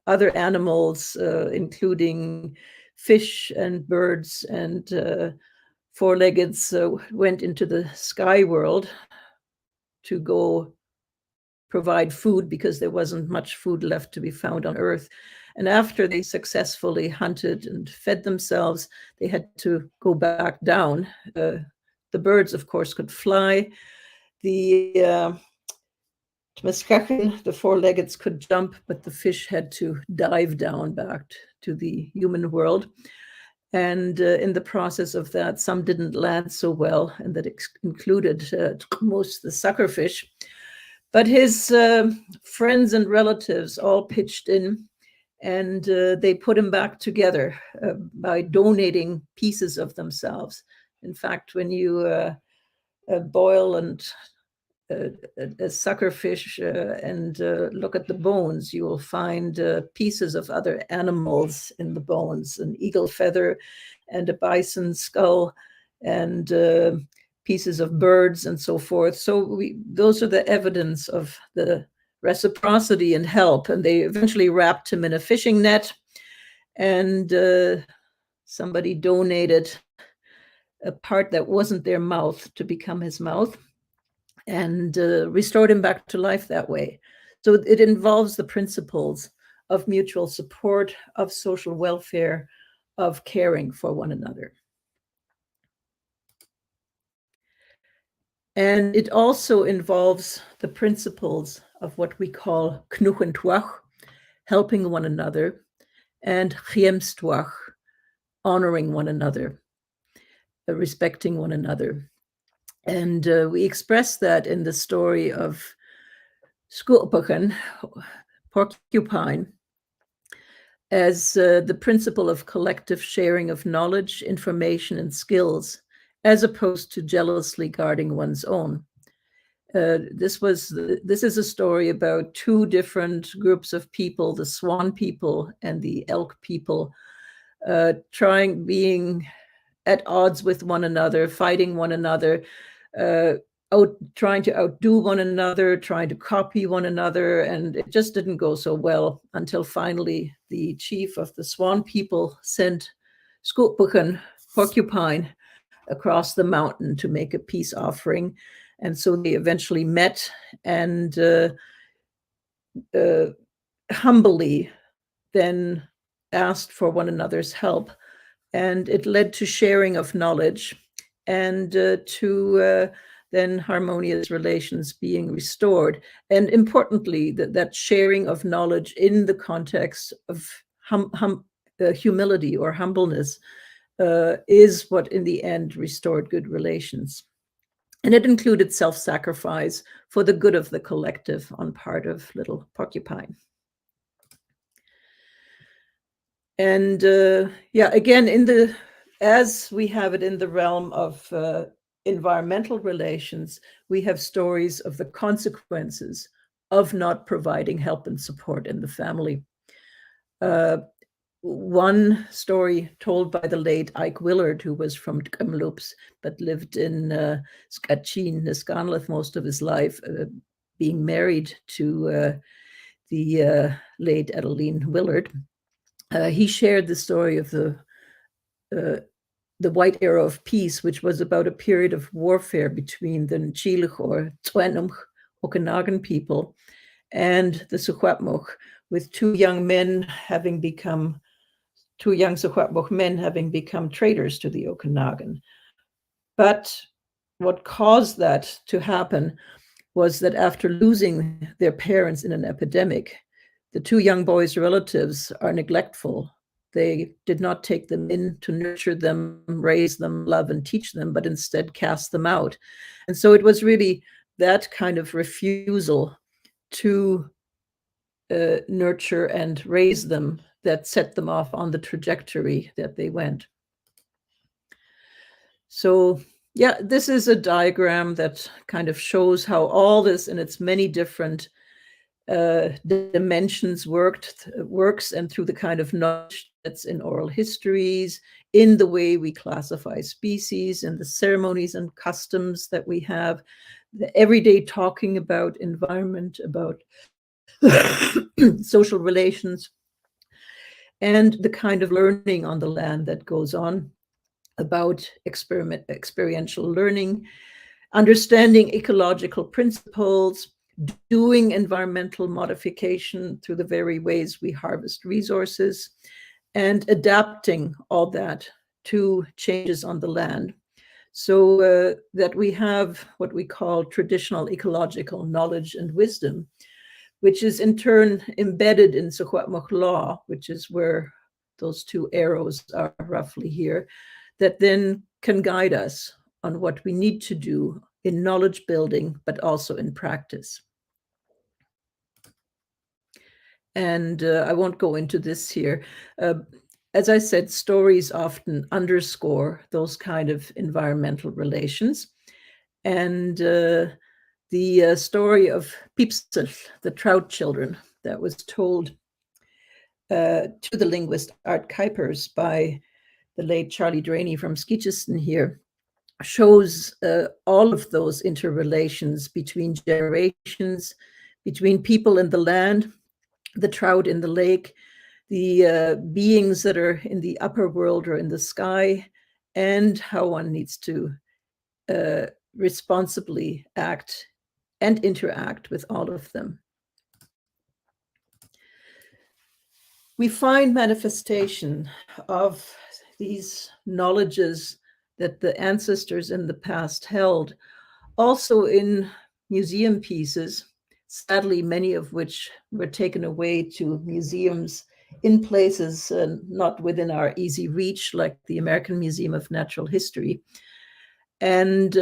other animals, including fish and birds and four-leggeds, went into the sky world to go provide food because there wasn't much food left to be found on Earth. And after they successfully hunted and fed themselves, they had to go back down. The birds, of course, could fly. The four-leggeds could jump, but the fish had to dive down back to the human world. And in the process of that, some didn't land so well, and that included Tchmos, the suckerfish. But his friends and relatives all pitched in, and they put him back together by donating pieces of themselves. In fact, when you boil a suckerfish and look at the bones, you will find pieces of other animals in the bones, an eagle feather and a bison skull and pieces of birds and so forth. So those are the evidence of the reciprocity and help. And they eventually wrapped him in a fishing net, and somebody donated a part that wasn't their mouth to become his mouth, and restored him back to life that way. So it involves the principles of mutual support, of social welfare, of caring for one another. And it also involves the principles of what we call knuchentuach, helping one another, and chiemstuach, honoring one another, respecting one another. And we express that in the story of Skulpachen, porcupine, as the principle of collective sharing of knowledge, information, and skills, as opposed to jealously guarding one's own. This is a story about two different groups of people, the Swan people and the Elk people, being at odds with one another, fighting one another, trying to outdo one another, trying to copy one another, and it just didn't go so well until finally the chief of the Swan people sent Skulpachen, porcupine, across the mountain to make a peace offering. And so they eventually met and humbly then asked for one another's help. And it led to sharing of knowledge and to then harmonious relations being restored. And importantly, that sharing of knowledge in the context of humility or humbleness is what in the end restored good relations. And it included self-sacrifice for the good of the collective on part of little porcupine. And again, as we have it in the realm of environmental relations, we have stories of the consequences of not providing help and support in the family. One story told by the late Ike Willard, who was from Kamloops, but lived in Skachin, Niskanlith most of his life, being married to the late Adeline Willard. He shared the story of the White Arrow of Peace, which was about a period of warfare between the Nchiluk or Twenumch Okanagan people and the Secwepemc, with two young Secwepemc men having become traitors to the Okanagan. But what caused that to happen was that after losing their parents in an epidemic, the two young boys' relatives are neglectful. They did not take them in to nurture them, raise them, love, and teach them, but instead cast them out. And so it was really that kind of refusal to nurture and raise them that set them off on the trajectory that they went. So yeah, this is a diagram that kind of shows how all this in its many different dimensions works, and through the kind of knowledge that's in oral histories, in the way we classify species, in the ceremonies and customs that we have, the everyday talking about environment, about social relations, and the kind of learning on the land that goes on about experiential learning, understanding ecological principles, doing environmental modification through the very ways we harvest resources, and adapting all that to changes on the land, so that we have what we call traditional ecological knowledge and wisdom, which is in turn embedded in Secwepemc law, which is where those two arrows are roughly here, that then can guide us on what we need to do in knowledge building, but also in practice. And I won't go into this here. As I said, stories often underscore those kind of environmental relations. And the story of Piepsel, the trout children, that was told to the linguist Art Kuipers by the late Charlie Draney from Skitcheston here, shows all of those interrelations between generations, between people in the land, the trout in the lake, the beings that are in the upper world or in the sky, and how one needs to responsibly act and interact with all of them. We find manifestation of these knowledges that the ancestors in the past held Also in museum pieces, sadly, many of which were taken away to museums in places not within our easy reach, like the American Museum of Natural History. And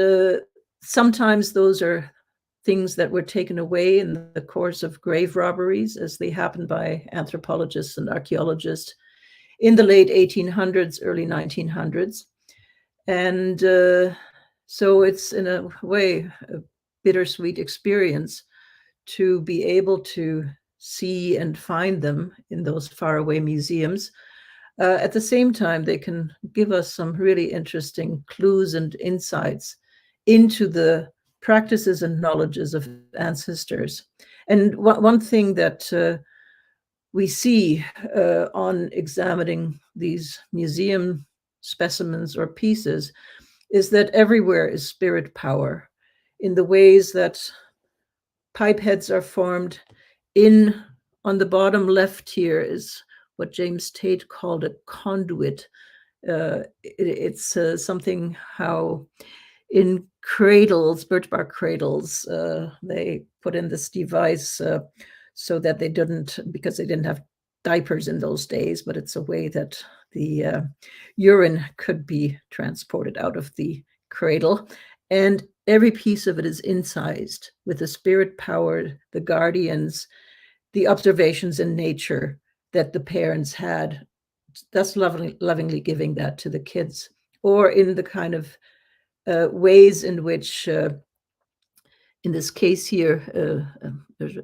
sometimes those are things that were taken away in the course of grave robberies, as they happened by anthropologists and archaeologists in the late 1800s, early 1900s. And so it's, in a way, a bittersweet experience to be able to see and find them in those faraway museums. At the same time, they can give us some really interesting clues and insights into the practices and knowledges of ancestors. And one thing that we see on examining these museum specimens or pieces is that everywhere is spirit power, in the ways that pipe heads are formed. On the bottom left here is what James Tate called a conduit. It's something how in cradles, birch bark cradles, they put in this device so that they because they didn't have diapers in those days, but it's a way that the urine could be transported out of the cradle. And every piece of it is incised with the spirit power, the guardians, the observations in nature that the parents had, thus lovingly giving that to the kids, or in the kind of ways in which, in this case here, there's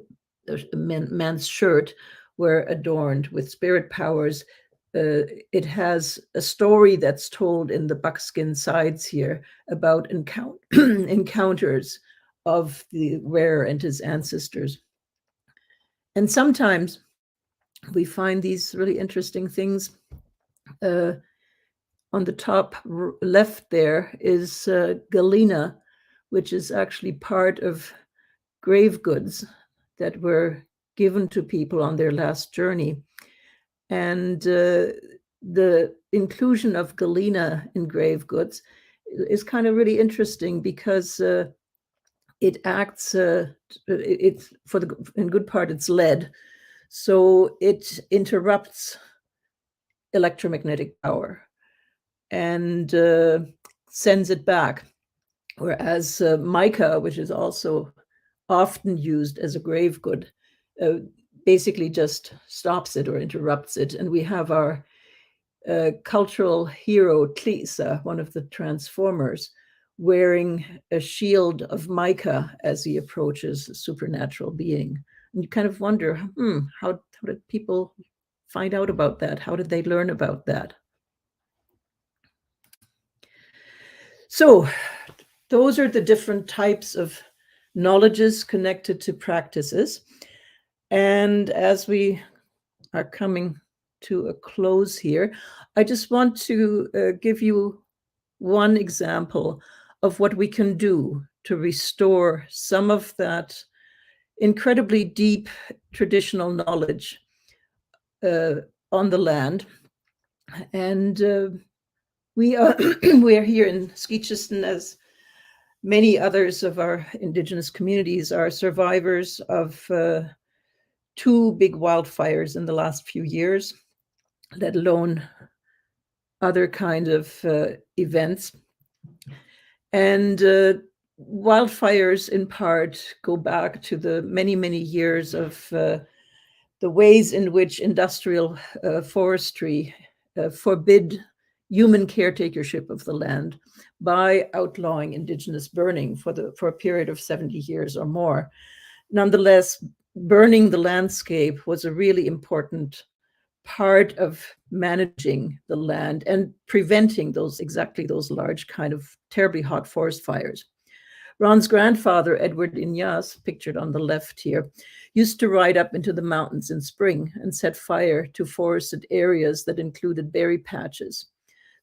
a man's shirt were adorned with spirit powers. It has a story that's told in the buckskin sides here about encounters of the wearer and his ancestors. And sometimes we find these really interesting things. On the top left there is galena, which is actually part of grave goods that were given to people on their last journey. And the inclusion of galena in grave goods is kind of really interesting because it acts, in good part, it's lead. So it interrupts electromagnetic power and sends it back. Whereas mica, which is also often used as a grave good, basically just stops it or interrupts it. And we have our cultural hero, Tlisa, one of the transformers, wearing a shield of mica as he approaches a supernatural being. And you kind of wonder, how did people find out about that? How did they learn about that? So those are the different types of knowledges connected to practices. And as we are coming to a close here, I just want to give you one example of what we can do to restore some of that incredibly deep traditional knowledge on the land. And we are here in Skitcheston, as many others of our Indigenous communities, are survivors of 2 big wildfires in the last few years, let alone other kind of events. And wildfires, in part, go back to the many, many years of the ways in which industrial forestry forbid human caretakership of the land by outlawing Indigenous burning for a period of 70 years or more. Nonetheless, burning the landscape was a really important part of managing the land and preventing exactly those large kind of terribly hot forest fires. Ron's grandfather, Edward Ignace, pictured on the left here, used to ride up into the mountains in spring and set fire to forested areas that included berry patches.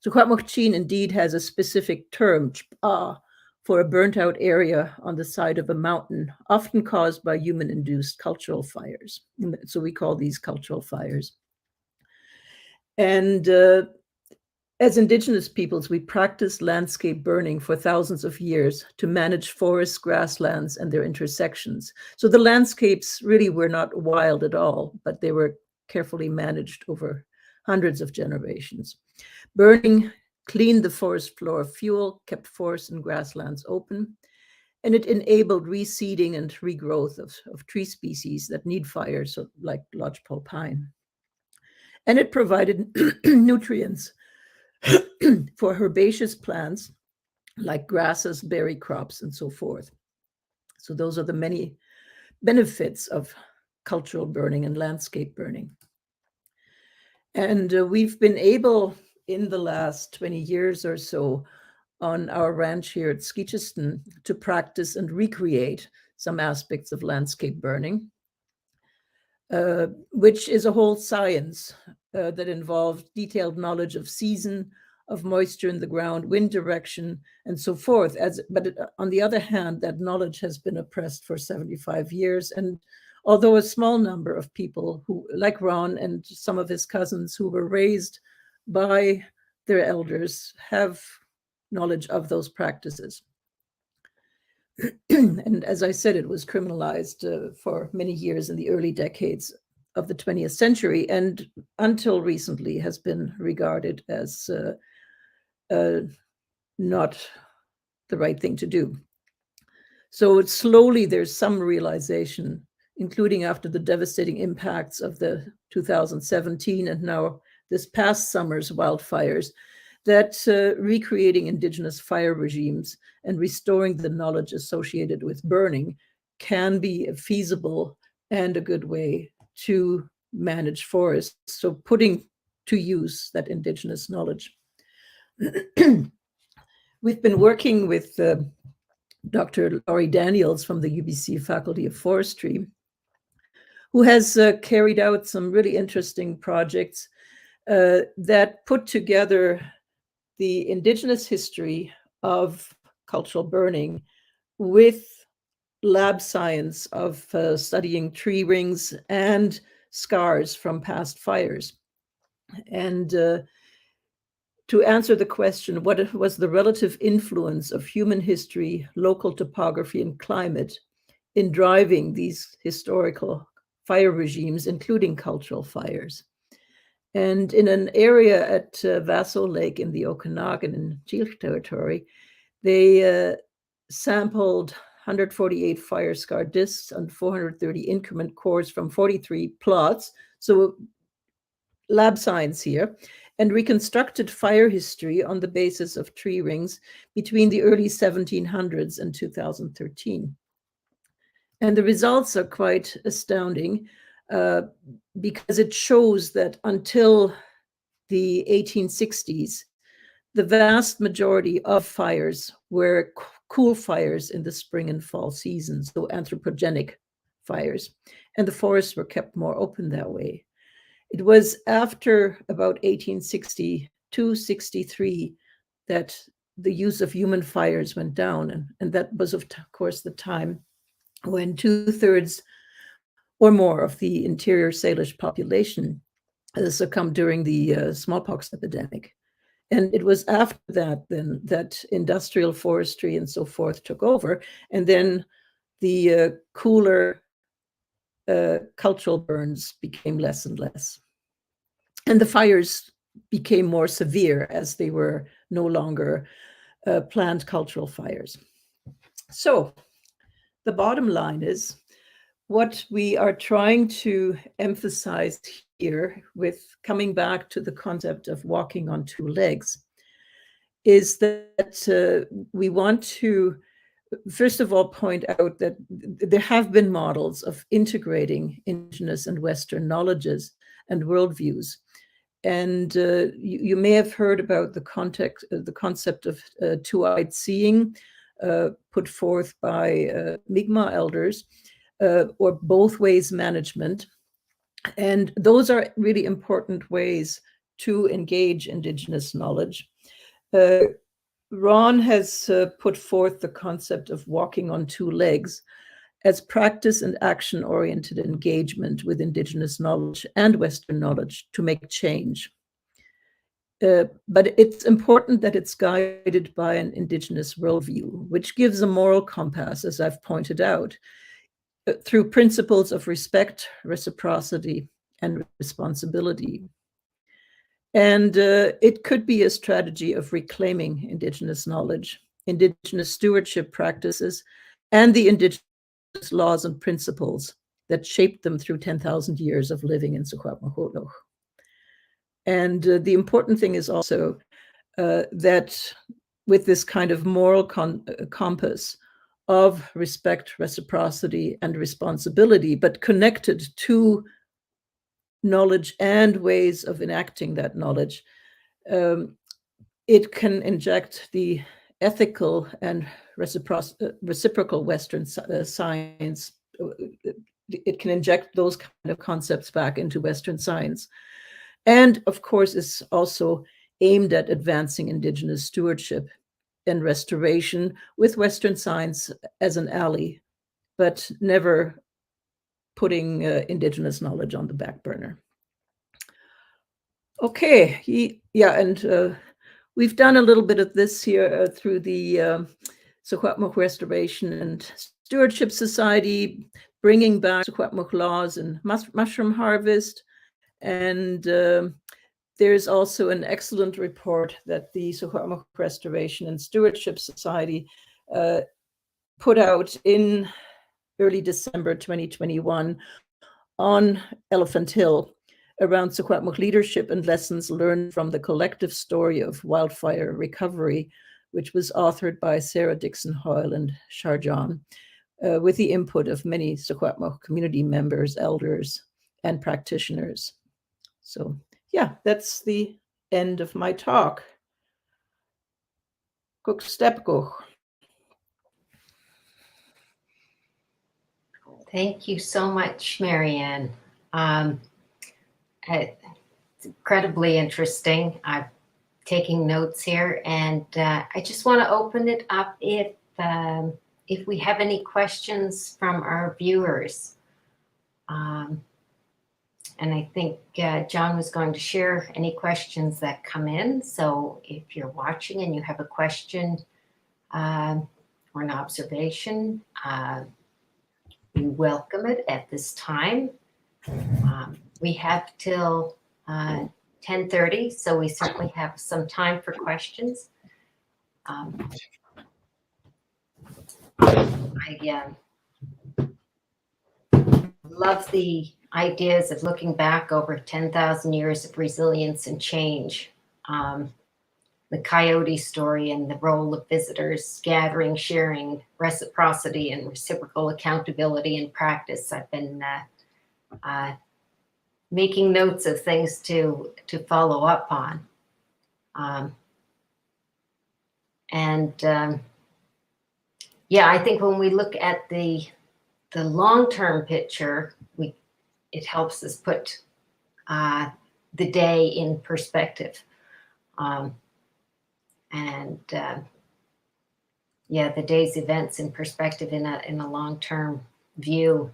So Kwapmukchin indeed has a specific term, chpa, for a burnt out area on the side of a mountain, often caused by human-induced cultural fires. So we call these cultural fires. And As Indigenous peoples, we practiced landscape burning for thousands of years to manage forests, grasslands, and their intersections. So the landscapes really were not wild at all, but they were carefully managed over hundreds of generations. Burning cleaned the forest floor of fuel, kept forests and grasslands open, and it enabled reseeding and regrowth of tree species that need fire, so like lodgepole pine. And it provided nutrients for herbaceous plants like grasses, berry crops, and so forth. So those are the many benefits of cultural burning and landscape burning. And we've been able, in the last 20 years or so, on our ranch here at Skeetcheston, to practice and recreate some aspects of landscape burning, which is a whole science that involved detailed knowledge of season, of moisture in the ground, wind direction, and so forth. But on the other hand, that knowledge has been oppressed for 75 years. And although a small number of people who, like Ron and some of his cousins who were raised by their elders, have knowledge of those practices. And as I said, it was criminalized for many years in the early decades of the 20th century, and until recently has been regarded as not the right thing to do. So slowly there's some realization, including after the devastating impacts of the 2017 and now this past summer's wildfires, that recreating Indigenous fire regimes and restoring the knowledge associated with burning can be a feasible and a good way to manage forests. So putting to use that Indigenous knowledge. We've been working with Dr. Laurie Daniels from the UBC Faculty of Forestry, who has carried out some really interesting projects that put together the Indigenous history of cultural burning with lab science of studying tree rings and scars from past fires. And to answer the question, what was the relative influence of human history, local topography, and climate in driving these historical fire regimes, including cultural fires? And in an area at Vaso Lake in the Okanagan and Chilk territory, they sampled 148 fire scar discs and 430 increment cores from 43 plots, so lab science here, and reconstructed fire history on the basis of tree rings between the early 1700s and 2013. And the results are quite astounding. Because it shows that until the 1860s, the vast majority of fires were cool fires in the spring and fall seasons, so anthropogenic fires, and the forests were kept more open that way. It was after about 1862-63 that the use of human fires went down, and that was, of course, the time when 2/3 or more of the interior Salish population succumbed during the smallpox epidemic. And it was after that then that industrial forestry and so forth took over, and then the cooler cultural burns became less and less. And the fires became more severe as they were no longer planned cultural fires. So the bottom line is, what we are trying to emphasize here, with coming back to the concept of walking on two legs, is that we want to, first of all, point out that there have been models of integrating Indigenous and Western knowledges and worldviews. And you may have heard about the concept of two-eyed seeing put forth by Mi'kmaq elders, or both ways management. And those are really important ways to engage Indigenous knowledge. Ron has put forth the concept of walking on two legs as practice and action-oriented engagement with Indigenous knowledge and Western knowledge to make change. But it's important that it's guided by an Indigenous worldview, which gives a moral compass, as I've pointed out, through principles of respect, reciprocity, and responsibility. And it could be a strategy of reclaiming Indigenous knowledge, Indigenous stewardship practices, and the Indigenous laws and principles that shaped them through 10,000 years of living in Secwepemcúlecw. And the important thing is also that with this kind of moral compass of respect, reciprocity, and responsibility, but connected to knowledge and ways of enacting that knowledge, it can inject the ethical and reciprocal Western science. It can inject those kind of concepts back into Western science. And of course, is also aimed at advancing Indigenous stewardship and restoration with Western science as an ally, but never putting Indigenous knowledge on the back burner. Okay, and we've done a little bit of this here through the Secwepemc Restoration and Stewardship Society, bringing back Secwepemc laws and mushroom harvest. And there's also an excellent report that the Secwepemc Restoration and Stewardship Society put out in early December 2021 on Elephant Hill around Secwepemc leadership and lessons learned from the collective story of wildfire recovery, which was authored by Sarah Dixon Hoyle and Sharjan, with the input of many Secwepemc community members, elders, and practitioners. So yeah, that's the end of my talk. Kuk stepkoch. Thank you so much, Marianne. It's incredibly interesting. I'm taking notes here, and I just want to open it up if we have any questions from our viewers. And I think John was going to share any questions that come in. So if you're watching and you have a question or an observation, we welcome it at this time. We have till 10:30, so we certainly have some time for questions. I love the ideas of looking back over 10,000 years of resilience and change. The coyote story and the role of visitors, gathering, sharing, reciprocity, and reciprocal accountability in practice. I've been making notes of things to follow up on. Yeah, I think when we look at the long-term picture, it helps us put the day in perspective. Yeah, the day's events in perspective in a long-term view.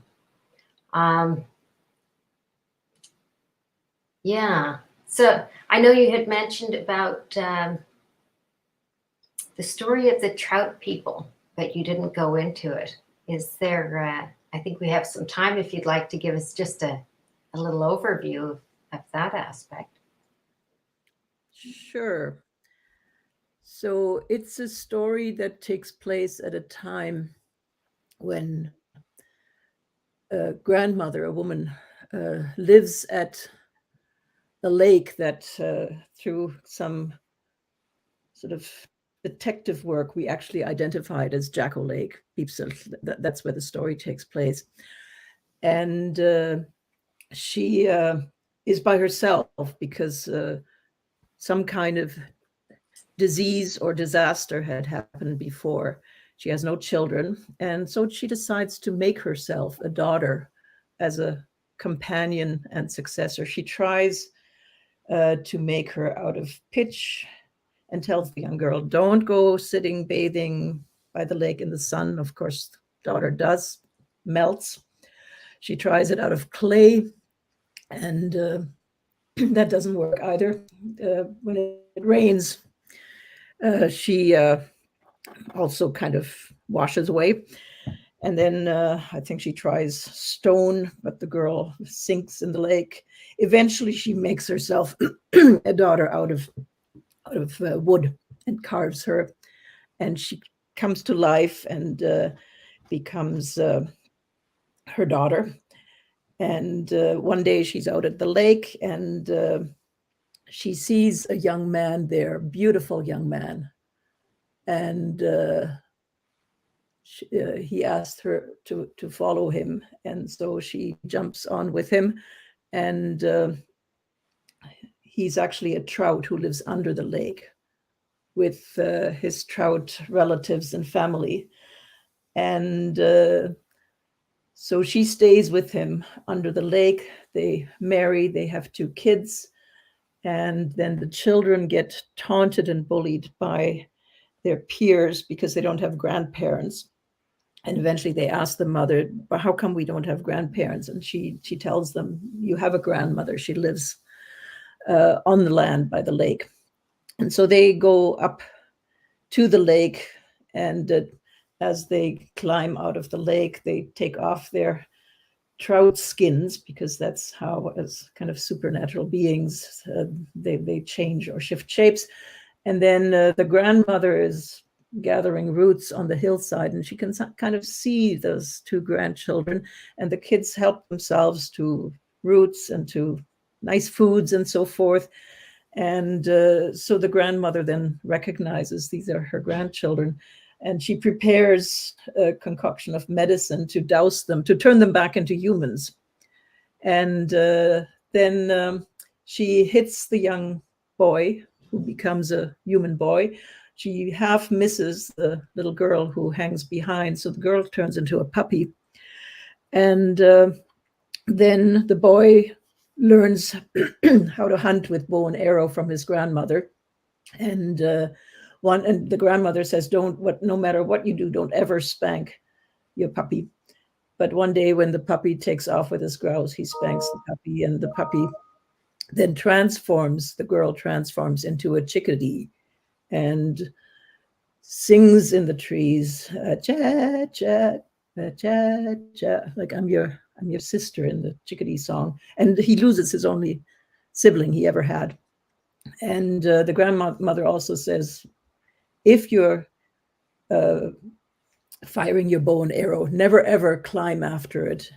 Yeah, so I know you had mentioned about the story of the trout people, but you didn't go into it. Is there, I think we have some time if you'd like to give us just a little overview of that aspect. Sure. So it's a story that takes place at a time when a grandmother, a woman, lives at a lake that through some sort of detective work, we actually identified as Jacko Lake. That's where the story takes place. And she is by herself because some kind of disease or disaster had happened before. She has no children. And so she decides to make herself a daughter as a companion and successor. She tries to make her out of pitch and tells the young girl, don't go sitting bathing by the lake in the sun. Of course, daughter does, melts. She tries it out of clay, and that doesn't work either. When it rains, she also kind of washes away. And then I think she tries stone, but the girl sinks in the lake. Eventually, she makes herself a daughter out of wood and carves her, and she comes to life and becomes her daughter. And one day she's out at the lake, and she sees a young man there, beautiful young man, and he asked her to follow him, and so she jumps on with him, and he's actually a trout who lives under the lake with his trout relatives and family. And so she stays with him under the lake. They marry, they have 2 kids, and then the children get taunted and bullied by their peers because they don't have grandparents. And eventually they ask the mother, "But how come we don't have grandparents?" And she tells them, "You have a grandmother. She lives on the land by the lake." And so they go up to the lake, and as they climb out of the lake, they take off their trout skins, because that's how, as kind of supernatural beings, they change or shift shapes. And then the grandmother is gathering roots on the hillside, and she can kind of see those 2 grandchildren, and the kids help themselves to roots and to nice foods and so forth. And so the grandmother then recognizes these are her grandchildren, and she prepares a concoction of medicine to douse them, to turn them back into humans. And then she hits the young boy, who becomes a human boy. She half misses the little girl who hangs behind, so the girl turns into a puppy. And then the boy learns how to hunt with bow and arrow from his grandmother. And the grandmother says, no matter what you do, don't ever spank your puppy. But one day when the puppy takes off with his grouse, he spanks the puppy, and the puppy then the girl transforms into a chickadee and sings in the trees, chat, chat, chat, chat, like I'm your sister in the chickadee song. And he loses his only sibling he ever had. And the grandmother also says, if you're firing your bow and arrow, never ever climb after it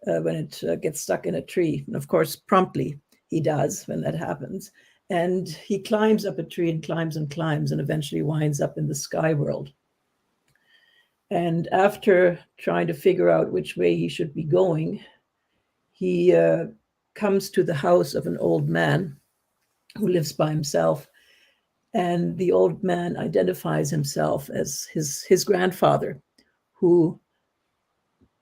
when it gets stuck in a tree. And of course, promptly he does when that happens. And he climbs up a tree and climbs and eventually winds up in the sky world. And after trying to figure out which way he should be going, he comes to the house of an old man who lives by himself. And the old man identifies himself as his grandfather, who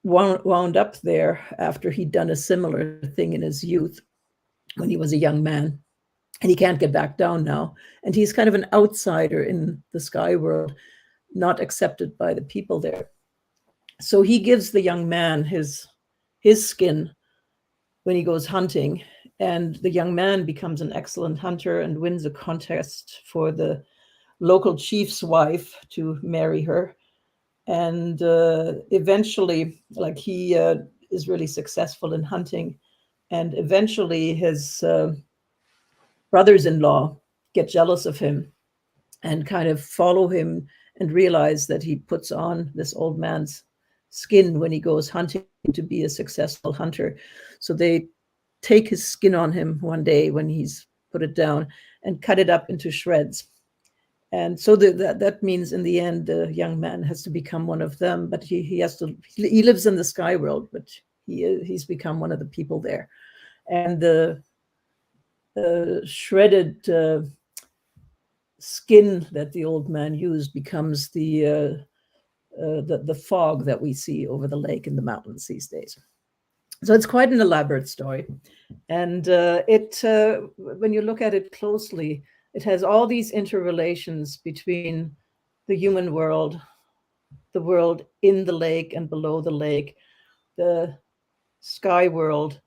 wound up there after he'd done a similar thing in his youth when he was a young man. And he can't get back down now. And he's kind of an outsider in the sky world, not accepted by the people there. So he gives the young man his skin when he goes hunting. And the young man becomes an excellent hunter and wins a contest for the local chief's wife to marry her. And eventually, like, he is really successful in hunting. And eventually his brothers-in-law get jealous of him and kind of follow him and realize that he puts on this old man's skin when he goes hunting to be a successful hunter. So they take his skin on him one day when he's put it down and cut it up into shreds. And so that means in the end, the young man has to become one of them, but he lives in the sky world, but he's become one of the people there. And the shredded skin that the old man used becomes the fog that we see over the lake in the mountains these days. So it's quite an elaborate story. And when you look at it closely, it has all these interrelations between the human world, the world in the lake and below the lake, the sky world,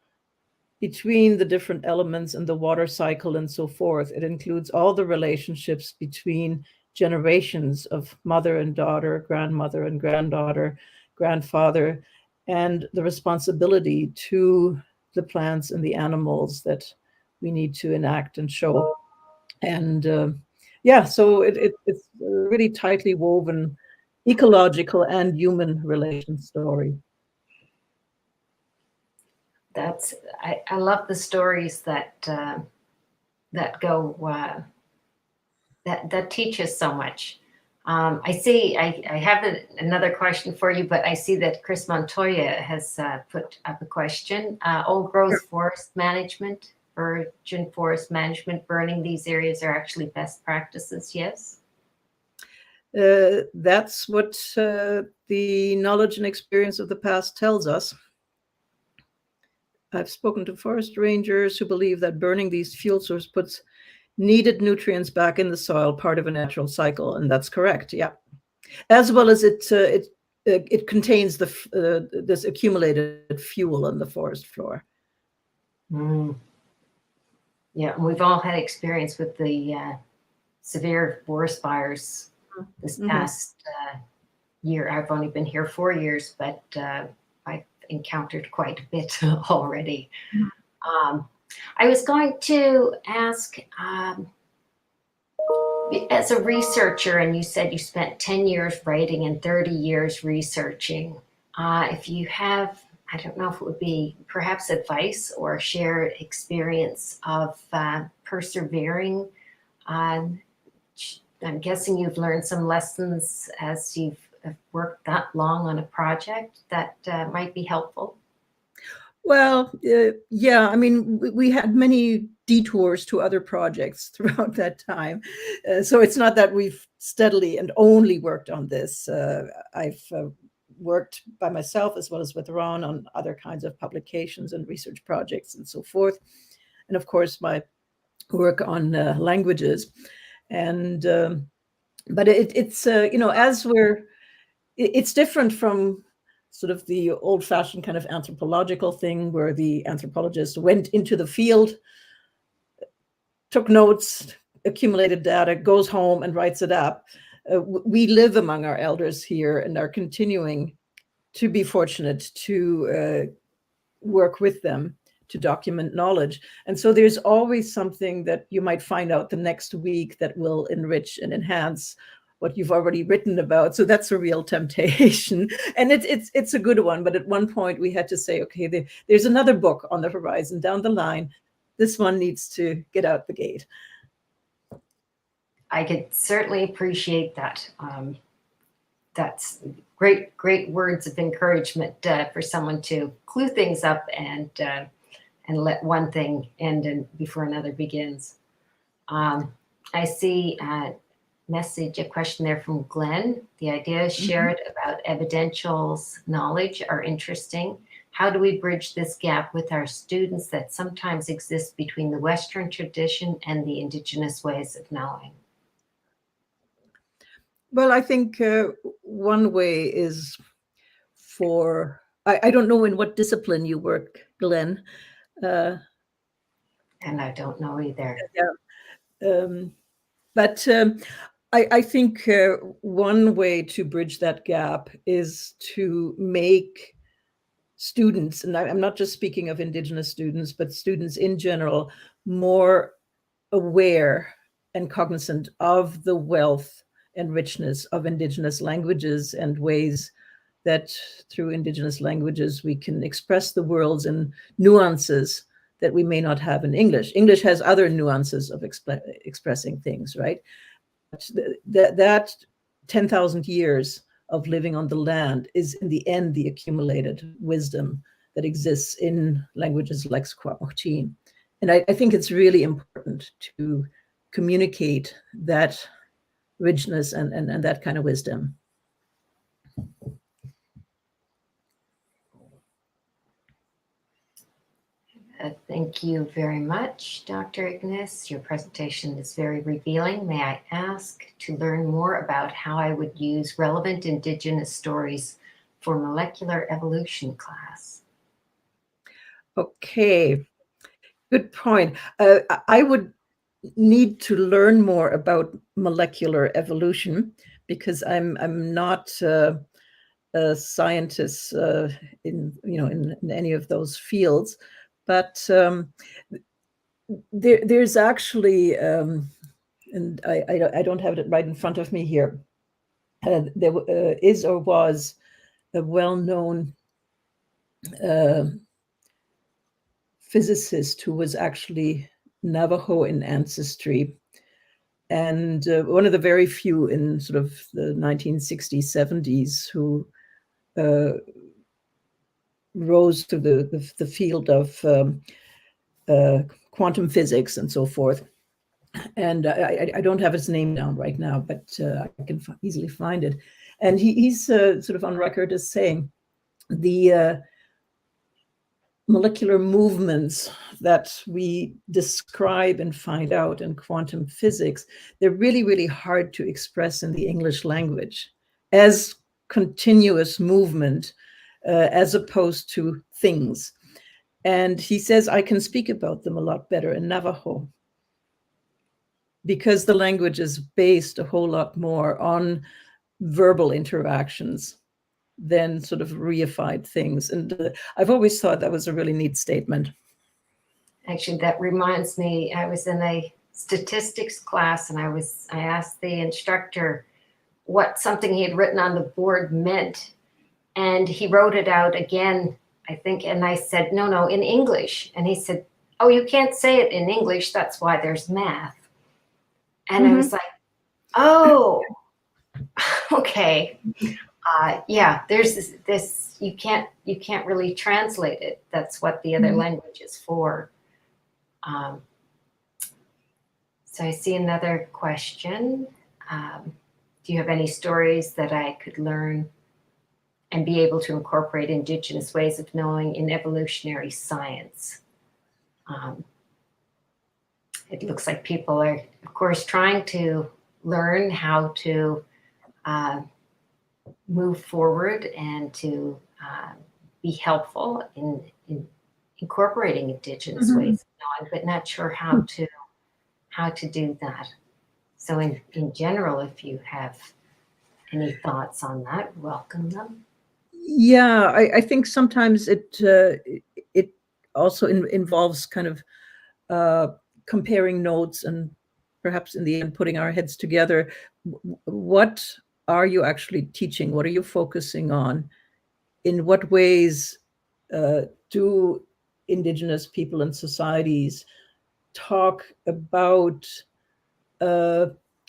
between the different elements in the water cycle and so forth. It includes all the relationships between generations of mother and daughter, grandmother and granddaughter, grandfather, and the responsibility to the plants and the animals that we need to enact and show. And yeah, so it's a really tightly woven ecological and human relation story. I love the stories that go that teach us so much. I have another question for you, but I see that Chris Montoya has put up a question. Old growth forest management, virgin forest management, burning these areas are actually best practices, yes? That's what the knowledge and experience of the past tells us. I've spoken to forest rangers who believe that burning these fuel sources puts needed nutrients back in the soil, part of a natural cycle, and that's correct. Yeah, as well as it contains this accumulated fuel on the forest floor. Mm. Yeah, we've all had experience with the severe forest fires this past year. I've only been here 4 years, but I've encountered quite a bit already. I was going to ask, as a researcher, and you said you spent 10 years writing and 30 years researching, if you have, I don't know if it would be perhaps advice or shared experience of persevering. I'm guessing you've learned some lessons as you've worked that long on a project that might be helpful. Well, yeah, I mean, we had many detours to other projects throughout that time. So it's not that we've steadily and only worked on this. I've worked by myself as well as with Ron on other kinds of publications and research projects and so forth. And of course, my work on languages. And but it's it's different from sort of the old-fashioned kind of anthropological thing where the anthropologist went into the field, took notes, accumulated data, goes home and writes it up. We live among our elders here and are continuing to be fortunate to work with them to document knowledge. And so there's always something that you might find out the next week that will enrich and enhance what you've already written about. So that's a real temptation. And it's a good one. But at one point we had to say, okay, there's another book on the horizon down the line. This one needs to get out the gate. I could certainly appreciate that. That's great words of encouragement for someone to clue things up and let one thing end and before another begins. I see a question there from Glenn. The ideas shared about evidentials knowledge are interesting. How do we bridge this gap with our students that sometimes exists between the Western tradition and the Indigenous ways of knowing? Well, I think one way is I don't know in what discipline you work, Glenn. And I don't know either. Yeah. But I think one way to bridge that gap is to make students, and I'm not just speaking of Indigenous students, but students in general, more aware and cognizant of the wealth and richness of Indigenous languages and ways that through Indigenous languages we can express the worlds in nuances that we may not have in English. English has other nuances of expressing things, right? That 10,000 years of living on the land is in the end the accumulated wisdom that exists in languages like Squamish. And I think it's really important to communicate that richness and that kind of wisdom. Thank you very much, Dr. Ignace. Your presentation is very revealing. May I ask to learn more about how I would use relevant Indigenous stories for molecular evolution class? Okay. Good point. I would need to learn more about molecular evolution because I'm not a scientist in any of those fields, but there's actually and I don't have it right in front of me here. There is or was a well-known physicist who was actually Navajo in ancestry, and one of the very few in sort of the 1960s, 70s who rose to the field of quantum physics and so forth. And I don't have his name down right now, but I can easily find it. And he's sort of on record as saying the molecular movements that we describe and find out in quantum physics, they're really, really hard to express in the English language as continuous movement, as opposed to things. And he says, I can speak about them a lot better in Navajo because the language is based a whole lot more on verbal interactions than sort of reified things. And I've always thought that was a really neat statement. Actually, that reminds me, I was in a statistics class and I asked the instructor what something he had written on the board meant. And he wrote it out again, I think. And I said, no, in English. And he said, oh, you can't say it in English. That's why there's math. And I was like, oh, okay. Yeah, there's this, you can't really translate it. That's what the other language is for. So I see another question. Do you have any stories that I could learn and be able to incorporate Indigenous ways of knowing in evolutionary science? It looks like people are, of course, trying to learn how to move forward and to be helpful in incorporating Indigenous ways of knowing, but not sure how to do that. So in general, if you have any thoughts on that, welcome them. Yeah, I think sometimes it also involves kind of comparing notes and perhaps in the end putting our heads together. What are you actually teaching? What are you focusing on? In what ways do Indigenous people and societies talk about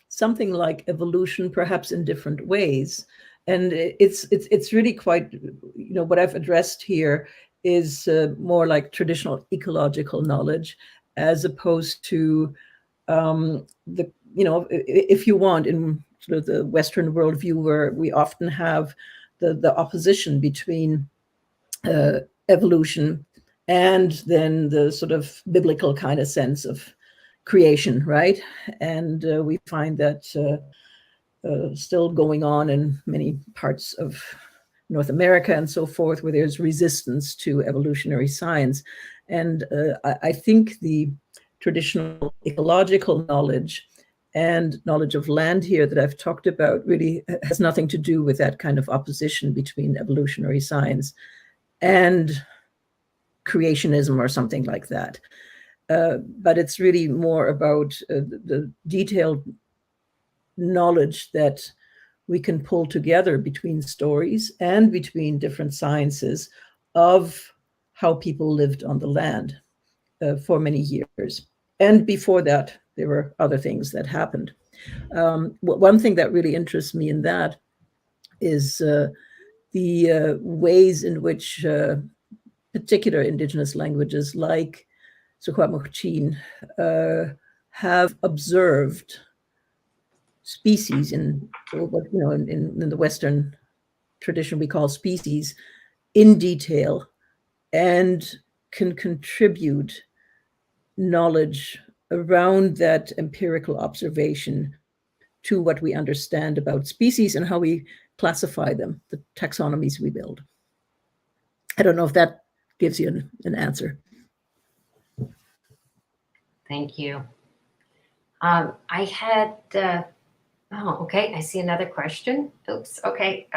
something like evolution, perhaps in different ways? And it's really quite, what I've addressed here is more like traditional ecological knowledge, as opposed to if you want, in sort of the Western worldview, where we often have the opposition between evolution and then the sort of biblical kind of sense of creation, right? And we find that still going on in many parts of North America and so forth, where there's resistance to evolutionary science. And I think the traditional ecological knowledge and knowledge of land here that I've talked about really has nothing to do with that kind of opposition between evolutionary science and creationism or something like that. But it's really more about the detailed knowledge that we can pull together between stories and between different sciences of how people lived on the land for many years. And before that, there were other things that happened. One thing that really interests me in that is the ways in which particular Indigenous languages like Secwepemctsín have observed species in what in the Western tradition we call species in detail, and can contribute knowledge around that empirical observation to what we understand about species and how we classify them, the taxonomies we build. I don't know if that gives you an answer. Thank you. I had, okay, I see another question. Oops, okay.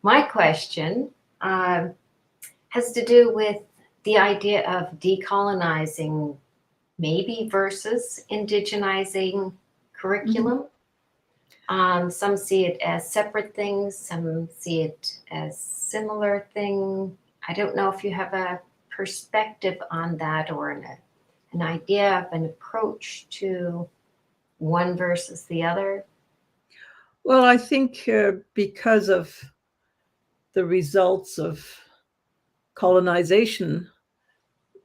My question has to do with the idea of decolonizing maybe versus indigenizing curriculum. Some see it as separate things, some see it as similar thing. I don't know if you have a perspective on that or an idea of an approach to one versus the other. Well, I think because of the results of colonization,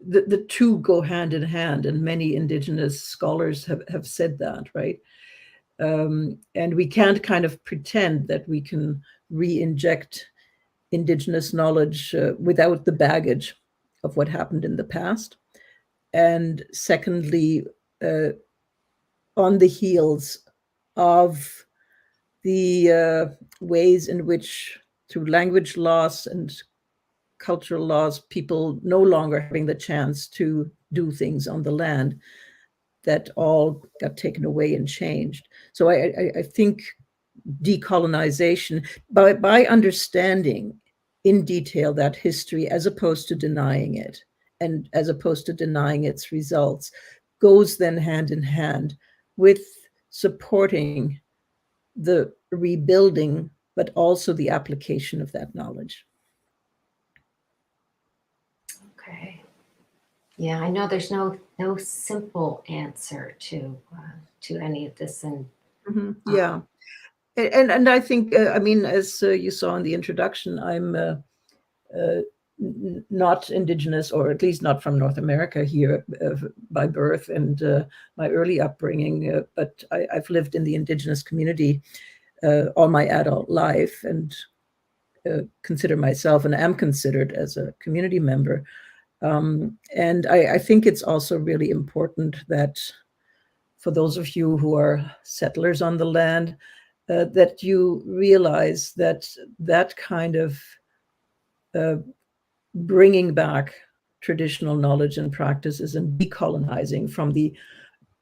the two go hand in hand, and many indigenous scholars have said that, right? And we can't kind of pretend that we can re-inject indigenous knowledge without the baggage of what happened in the past. And secondly, on the heels of the ways in which, through language loss and cultural laws, people no longer having the chance to do things on the land, that all got taken away and changed. So I think decolonization, by understanding in detail that history, as opposed to denying it, and as opposed to denying its results, goes then hand in hand with supporting the rebuilding, but also the application of that knowledge. Okay. Yeah, I know there's no simple answer to any of this, and yeah, and I think I mean, as you saw in the introduction, I'm not indigenous, or at least not from North America here by birth and my early upbringing, but I've lived in the indigenous community all my adult life, and consider myself, and am considered, as a community member. And I think it's also really important that for those of you who are settlers on the land, that you realize that that kind of bringing back traditional knowledge and practices and decolonizing from the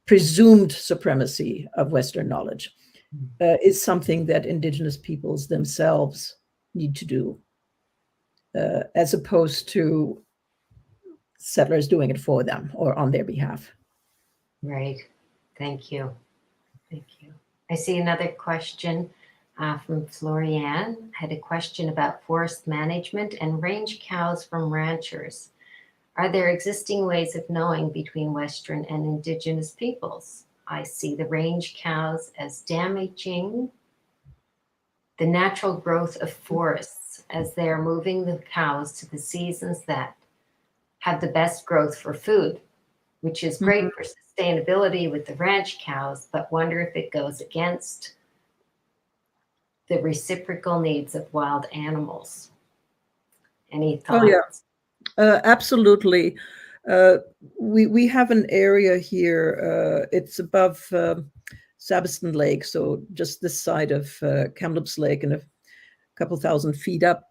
presumed supremacy of Western knowledge is something that indigenous peoples themselves need to do, as opposed to settlers doing it for them or on their behalf. right. Thank you. Thank you. I see another question from Florianne. I had a question about forest management and range cows from ranchers. Are there existing ways of knowing between Western and Indigenous peoples? I see the range cows as damaging the natural growth of forests, as they are moving the cows to the seasons that have the best growth for food, which is great for sustainability with the ranch cows, but wonder if it goes against the reciprocal needs of wild animals. Any thoughts? Oh, yeah. Absolutely. We have an area here, it's above Sabiston Lake, so just this side of Kamloops Lake, and a couple thousand feet up,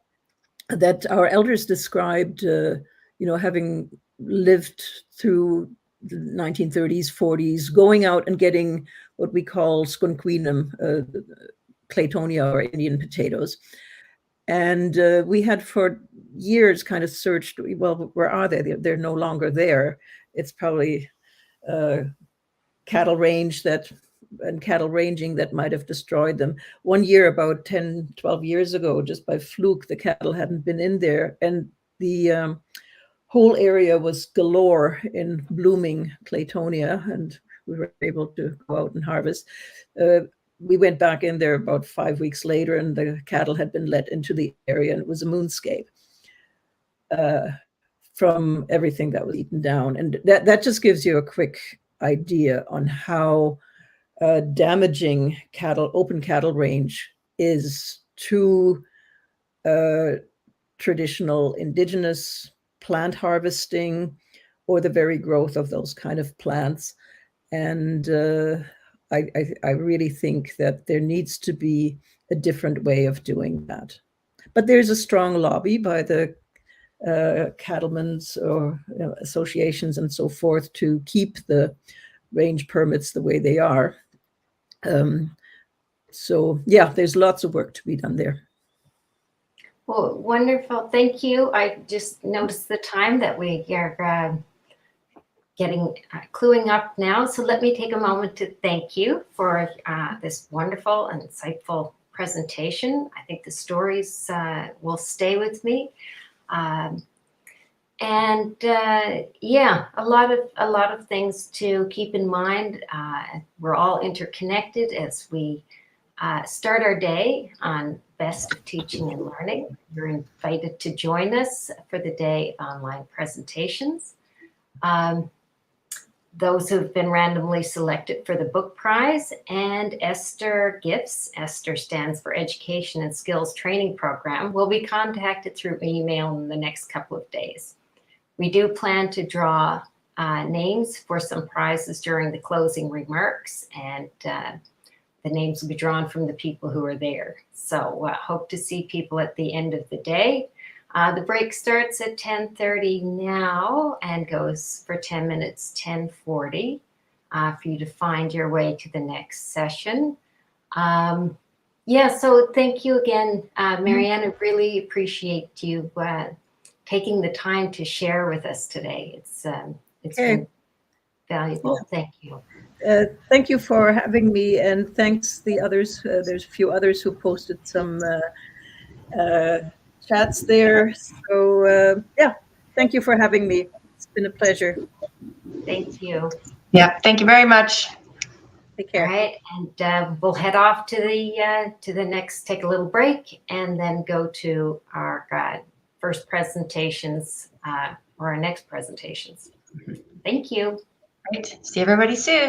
that our elders described, having lived through the 1930s, 40s, going out and getting what we call skunqueenum, Claytonia, or Indian potatoes. And we had for years kind of searched, well, where are they? They're no longer there. It's probably cattle range and cattle ranging that might have destroyed them. One year, about 10, 12 years ago, just by fluke, the cattle hadn't been in there. And the whole area was galore in blooming Claytonia, and we were able to go out and harvest. We went back in there about 5 weeks later, and the cattle had been let into the area, and it was a moonscape from everything that was eaten down. And that just gives you a quick idea on how damaging open cattle range is to traditional indigenous plant harvesting, or the very growth of those kind of plants. And I really think that there needs to be a different way of doing that. But there's a strong lobby by the cattlemen's or associations and so forth to keep the range permits the way they are. So yeah, there's lots of work to be done there. Well, wonderful. Thank you. I just noticed the time that we are getting cluing up now. So let me take a moment to thank you for this wonderful and insightful presentation. I think the stories will stay with me. Yeah, a lot of things to keep in mind. We're all interconnected as we start our day on Best of Teaching and Learning. You're invited to join us for the day of online presentations. Those who've been randomly selected for the book prize and Esther Gifts, Esther stands for Education and Skills Training Program, will be contacted through email in the next couple of days. We do plan to draw names for some prizes during the closing remarks, and the names will be drawn from the people who are there. So hope to see people at the end of the day. The break starts at 10:30 now and goes for 10 minutes, 10:40, for you to find your way to the next session. Yeah, so thank you again, Marianne. I really appreciate you taking the time to share with us today. It's been valuable. Yeah. Thank you. Thank you for having me, and thanks the others. There's a few others who posted some chats there. So yeah, thank you for having me. It's been a pleasure. Thank you. Yeah, thank you very much. Take care. All right, and we'll head off to the next, take a little break, and then go to our first presentations or our next presentations. Thank you. Right. See everybody soon.